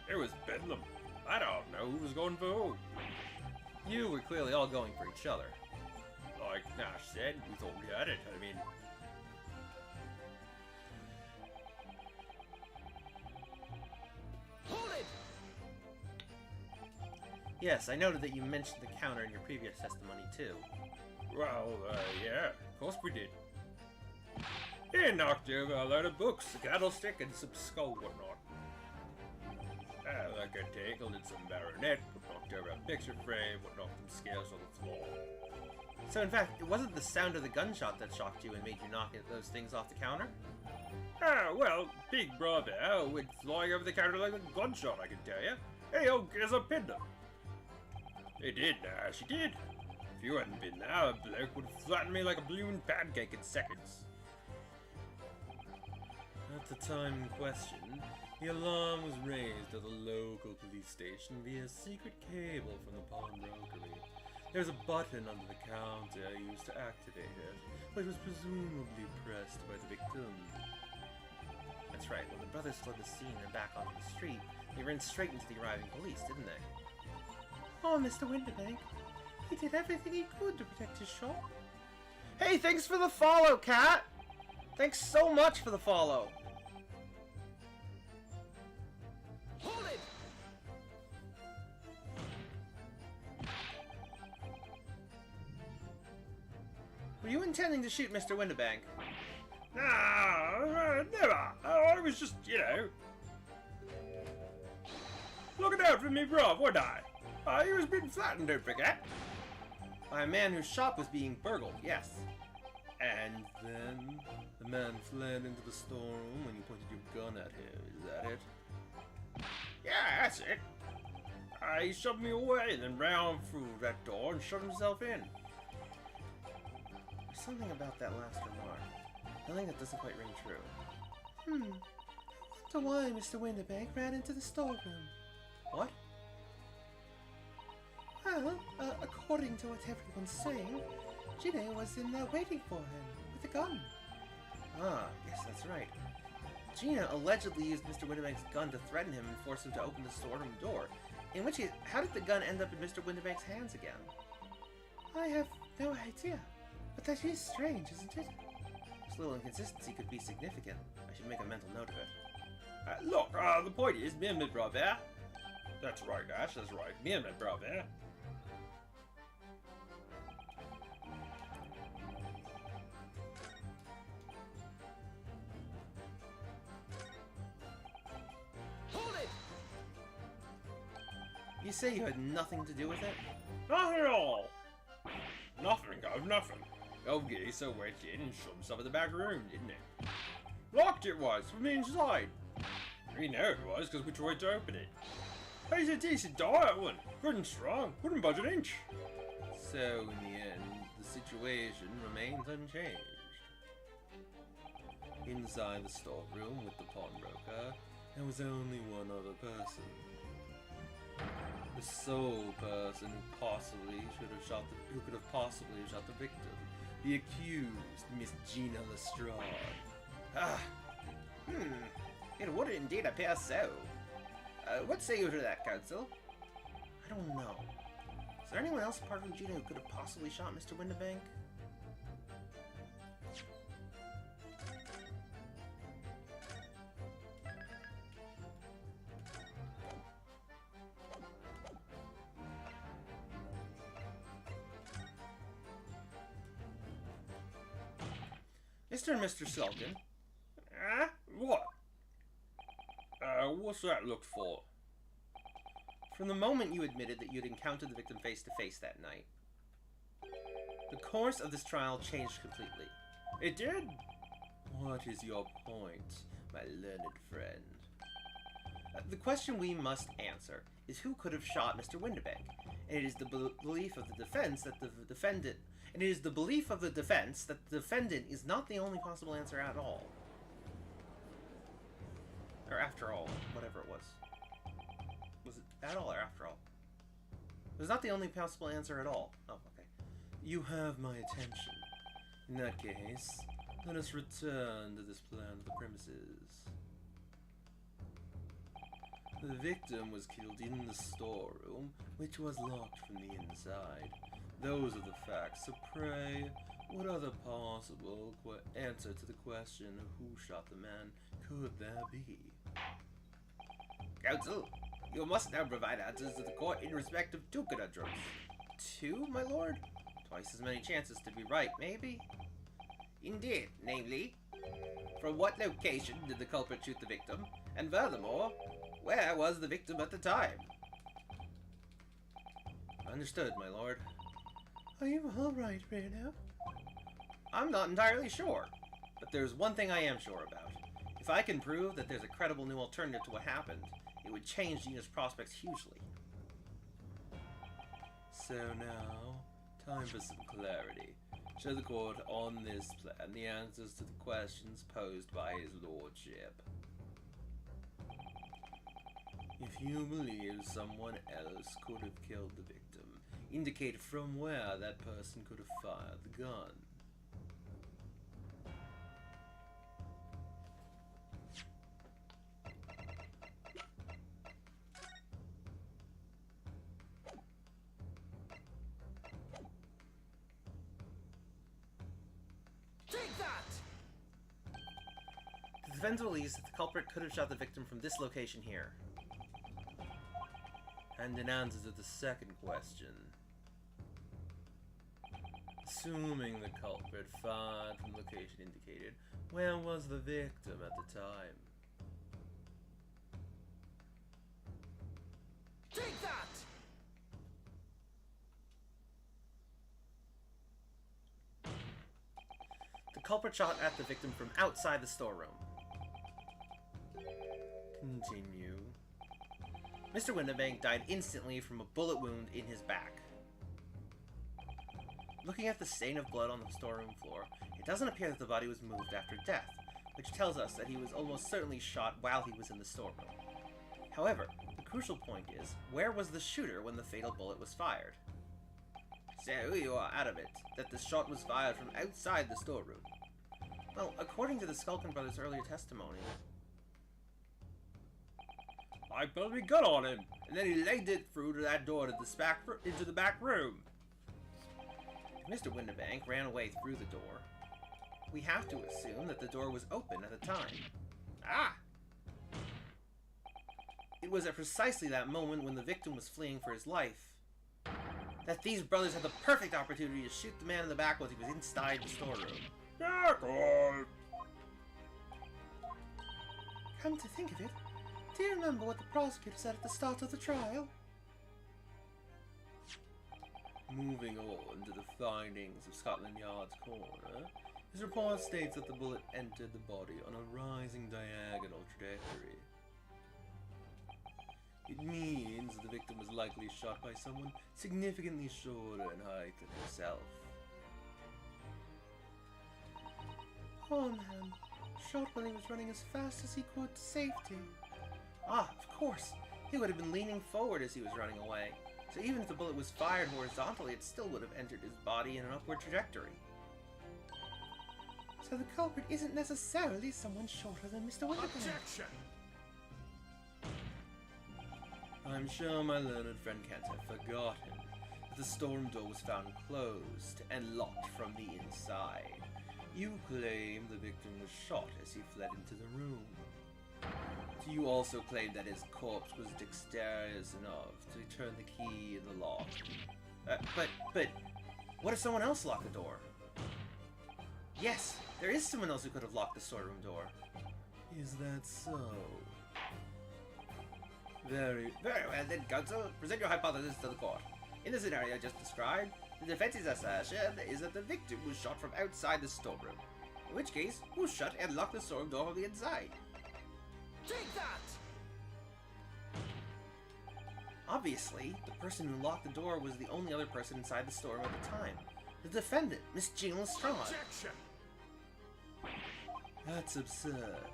It was bedlam. I don't know who was going for who. You were clearly all going for each other. Like Nash said, we thought we had it. I mean, Hold it! Yes, I noted that you mentioned the counter in your previous testimony, too. well, yeah, of course we did. He knocked over a load of books, a candlestick, and some skull whatnot. Like a table and some baronet, what knocked over a picture frame, what knocked some scales on the floor. So in fact, it wasn't the sound of the gunshot that shocked you and made you knock those things off the counter? Well, Big Brother went flying over the counter like a gunshot, I can tell you. Hey, oh, here's a pinder. He did, she did. If you hadn't been there, a bloke would flatten me like a blooming pancake in seconds. At the time in question, the alarm was raised at the local police station via a secret cable from the pawnbrokery. There's a button under the counter used to activate it, which was presumably pressed by the victim. That's right, when the brothers fled the scene and back onto the street, they ran straight into the arriving police, didn't they? Oh, Mr. Winterbank. He did everything he could to protect his shop. Hey, thanks for the follow, Cat! Thanks so much for the follow! Hold it! Were you intending to shoot Mr. Winterbank? Nah, never. I was just, looking out for me, bruv, wasn't I? He was being flattened, don't forget. By a man whose shop was being burgled, yes. And then the man fled into the storeroom when you pointed your gun at him. Is that it? Yeah, that's it. He shoved me away and then ran through that door and shut himself in. There's something about that last remark. Something that doesn't quite ring true. I wonder why Mr. Winterbank ran into the storeroom. What? Well, according to what everyone's saying, Gina was in there waiting for him with a gun. Ah, yes, that's right. Gina allegedly used Mr. Winterbank's gun to threaten him and force him to open the storeroom door. In which case, how did the gun end up in Mr. Winterbank's hands again? I have no idea, but that is strange, isn't it? This little inconsistency could be significant. I should make a mental note of it. Look, the point is, me and my brother. That's right, Ash, that's right. Me and my brother. Hold it! You say you had nothing to do with it? Nothing at all. Nothing, guys, nothing. Old geezer went in and shut himself in the back room, didn't he? Locked it was, from the inside. We know it was, because we tried to open it. He's a decent diet one. Good and strong. Wouldn't budge an inch. So, in the end, the situation remains unchanged. Inside the storeroom with the pawnbroker, there was only one other person. The sole person who could have possibly shot the victim. The accused, Miss Gina Lestrade. It would indeed appear so. What say you to that, Counsel? I don't know. Is there anyone else apart from Gina who could have possibly shot Mr. Winterbank? Mr. and Mr. Selkin. What? What's that looked for? From the moment you admitted that you'd encountered the victim face to face that night, the course of this trial changed completely. It did? What is your point, my learned friend? The question we must answer is who could have shot Mr. Winterbank, and it is the belief of the defense that the defendant is not the only possible answer at all. Or after all, whatever it was. Was it at all or after all? It was not the only possible answer at all. Oh, okay. You have my attention. In that case, let us return to this plan of the premises. The victim was killed in the storeroom, which was locked from the inside. Those are the facts, so pray, what other possible answer to the question of who shot the man could there be? Counsel, you must now provide answers to the court in respect of 2 conundrums. 2, my lord? Twice as many chances to be right, maybe? Indeed, namely, from what location did the culprit shoot the victim? And furthermore, where was the victim at the time? Understood, my lord. Are you all right, Reno? I'm not entirely sure, but there's one thing I am sure about. If I can prove that there's a credible new alternative to what happened, it would change Gina's prospects hugely. So now, time for some clarity. Show the court on this plan the answers to the questions posed by his lordship. If you believe someone else could have killed the victim, indicate from where that person could have fired the gun. Take that! The defense believes that the culprit could have shot the victim from this location here. And in answer to the second question, assuming the culprit fired from the location indicated, where was the victim at the time? Take that! The culprit shot at the victim from outside the storeroom. Continue. Mr. Windibank died instantly from a bullet wound in his back. Looking at the stain of blood on the storeroom floor, it doesn't appear that the body was moved after death, which tells us that he was almost certainly shot while he was in the storeroom. However, the crucial point is, where was the shooter when the fatal bullet was fired? So you are adamant that the shot was fired from outside the storeroom. Well, according to the Skulkin brothers' earlier testimony, I put a gun on him, and then he legged it through to that door to into the back room. if Mr. Windibank ran away through the door, we have to assume that the door was open at the time. Ah! It was at precisely that moment when the victim was fleeing for his life that these brothers had the perfect opportunity to shoot the man in the back while he was inside the storeroom. Come to think of it, do you remember what the prosecutor said at the start of the trial? Moving on to the findings of Scotland Yard's coroner, his report states that the bullet entered the body on a rising diagonal trajectory. It means the victim was likely shot by someone significantly shorter in height than himself. Poor man, shot when he was running as fast as he could to safety. Ah, of course! He would have been leaning forward as he was running away. So even if the bullet was fired horizontally, it still would have entered his body in an upward trajectory. So the culprit isn't necessarily someone shorter than Mr. Windibank. Objection! I'm sure my learned friend can't have forgotten that the storeroom door was found closed and locked from the inside. You claim the victim was shot as he fled into the room. Do you also claim that his corpse was dexterous enough to turn the key in the lock? But, what if someone else locked the door? Yes, there is someone else who could have locked the storeroom door. Is that so? Very well then, counsel. Present your hypothesis to the court. In the scenario just described, the defense's assertion is that the victim was shot from outside the storeroom. In which case, who shut and locked the storeroom door from the inside? Take that! Obviously, the person who locked the door was the only other person inside the storeroom at the time. The defendant, Miss Gina Lestrade. Objection! That's absurd.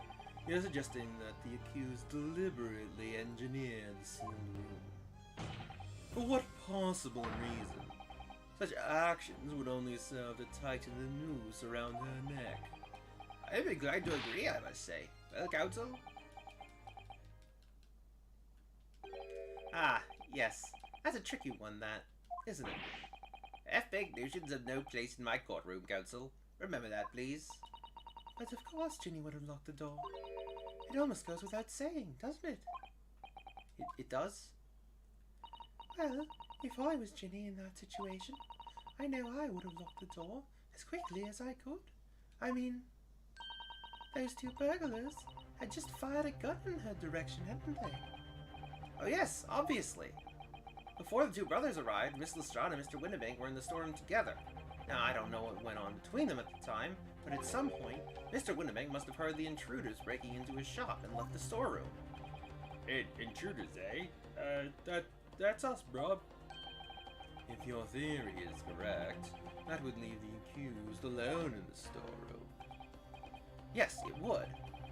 You're suggesting that the accused deliberately engineered the sealed room. For what possible reason? Such actions would only serve to tighten the noose around her neck. I'd be glad to agree, I must say. Well, counsel? Ah, yes. That's a tricky one, that, isn't it? F-baked notions have no place in my courtroom, Counsel. Remember that, please. But of course Ginny would have locked the door. It almost goes without saying, doesn't it? It does? Well, if I was Ginny in that situation, I know I would have locked the door as quickly as I could. I mean, those two burglars had just fired a gun in her direction, hadn't they? Oh yes, obviously. Before the two brothers arrived, Miss Lestrade and Mr. Windibank were in the storeroom together. Now, I don't know what went on between them at the time, but at some point, Mr. Windibank must have heard the intruders breaking into his shop and left the storeroom. Intruders, eh? That's us, bro. If your theory is correct, that would leave the accused alone in the storeroom. Yes, it would.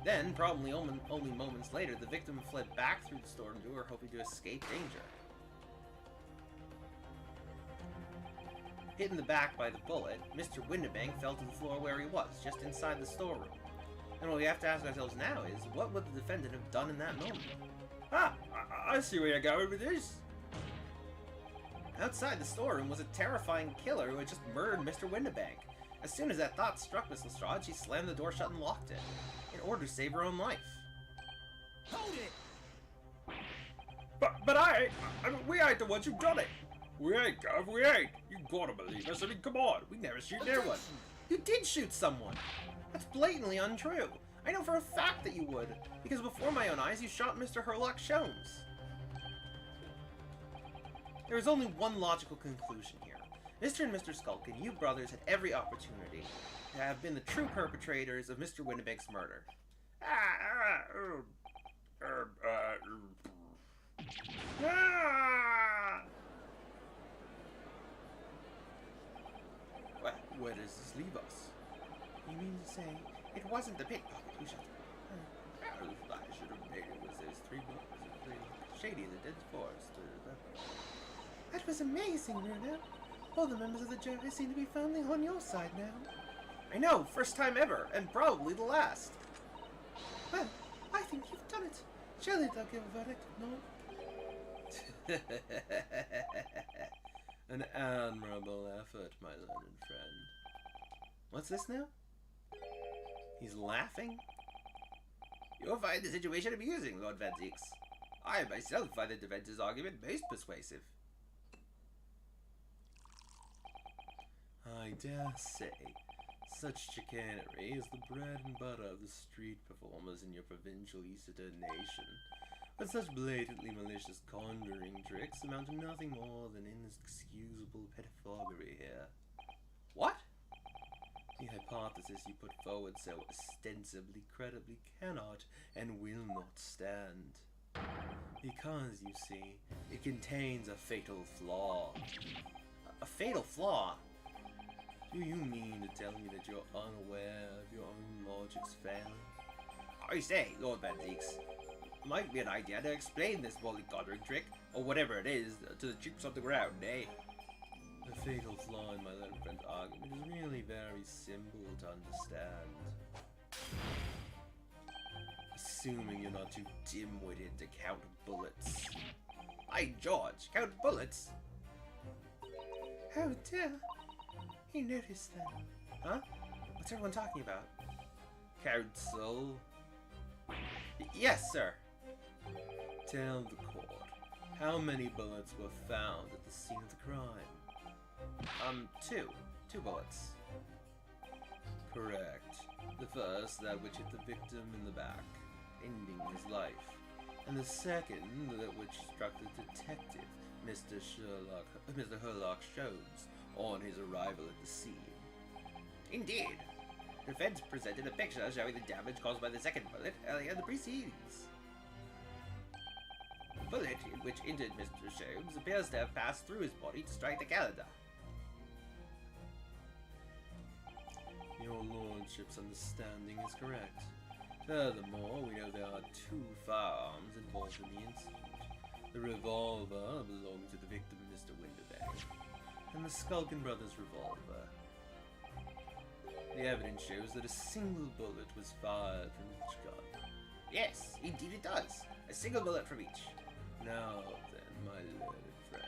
Then, probably only moments later, the victim fled back through the storeroom door, hoping to escape danger. Hit in the back by the bullet, Mr. Windibank fell to the floor where he was, just inside the storeroom. And what we have to ask ourselves now is, what would the defendant have done in that moment? Ah, I see where you're going with this. Outside the storeroom was a terrifying killer who had just murdered Mr. Windibank. As soon as that thought struck Miss Lestrade, she slammed the door shut and locked it, in order to save her own life. Hold it! But I mean, we ain't the ones who done it. We ain't, Gov, we ain't. You gotta believe us. I mean, come on. We never shoot near one. You did shoot someone! That's blatantly untrue. I know for a fact that you would, because before my own eyes you shot Mr. Herlock Sholmes. There is only one logical conclusion here. Mr. and Mr. Skulkin, you brothers had every opportunity to have been the true perpetrators of Mr. Windibank's murder. Well, Where does this leave us? You mean to say it wasn't the pickpocket who shot All I should have made it was those three brothers and playing Shady in the Dead Forest. that was amazing, Bruno? All the members of the jury seem to be firmly on your side now. I know, first time ever, and probably the last. Well, I think you've done it. Surely they'll give a verdict, no? An admirable effort, my learned friend. What's this now? He's laughing? You'll find the situation amusing, Lord Van Zieks. I myself find the defense's argument most persuasive. I dare say, such chicanery is the bread and butter of the street performers in your provincial Easterton nation. But such blatantly malicious conjuring tricks amount to nothing more than inexcusable pettifoggery here. What? The hypothesis you put forward so ostensibly credibly cannot and will not stand. Because, you see, it contains a fatal flaw. A fatal flaw? Do you mean to tell me that you're unaware of your own logic's failing? I say, Lord Van Zieks, might be an idea to explain this mollycoddling trick, or whatever it is, to the troops on the ground, eh? The fatal flaw in my learned friend's argument is really very simple to understand. Assuming you're not too dim-witted to count bullets. Aye, George, count bullets? Oh dear. He noticed then. Huh? What's everyone talking about? Counsel, Yes, sir. tell the court, how many bullets were found at the scene of the crime? Two. 2 bullets. Correct. The first, that which hit the victim in the back, ending his life. And the second, that which struck the detective, Mr. Herlock Sholmes, on his arrival at the scene. Indeed. Defense presented a picture showing the damage caused by the second bullet earlier in the proceedings. The bullet, which injured Mr. Sholmes, appears to have passed through his body to strike the calendar. Your lordship's understanding is correct. Furthermore, we know there are 2 firearms involved in the incident. The revolver belonging to the victim, Mr. Windibank, and the Skulkin brothers' revolver. The evidence shows that a single bullet was fired from each gun. Yes, indeed it does. A single bullet from each. Now then, my learned friend.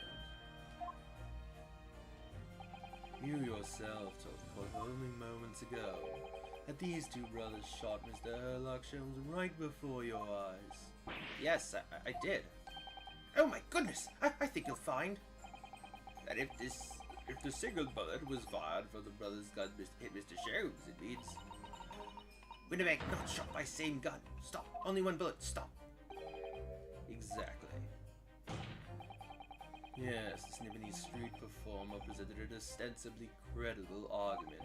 You yourself told the court only moments ago that these two brothers shot Mr. Herlock Sholmes right before your eyes. Yes, I did. Oh my goodness! I think you'll find that if the single bullet was fired for the brother's gun hit Mr. Sholmes, it means... Winnebago not shot by same gun. Stop. Only one bullet. Stop. Exactly. Yes, the Snippany Street performer presented an ostensibly credible argument.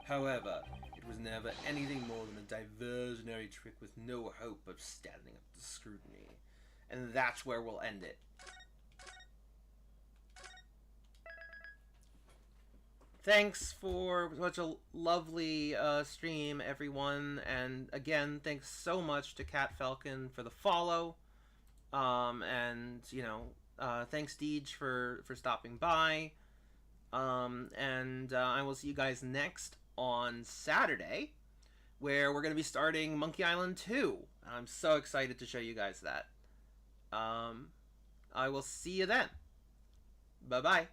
However, it was never anything more than a diversionary trick with no hope of standing up to scrutiny. And that's where we'll end it. Thanks for such a lovely stream, everyone. And again, thanks so much to Cat Falcon for the follow. And, you know, thanks, Deej, for stopping by. And I will see you guys next on Saturday, where we're going to be starting Monkey Island 2. I'm so excited to show you guys that. I will see you then. Bye-bye.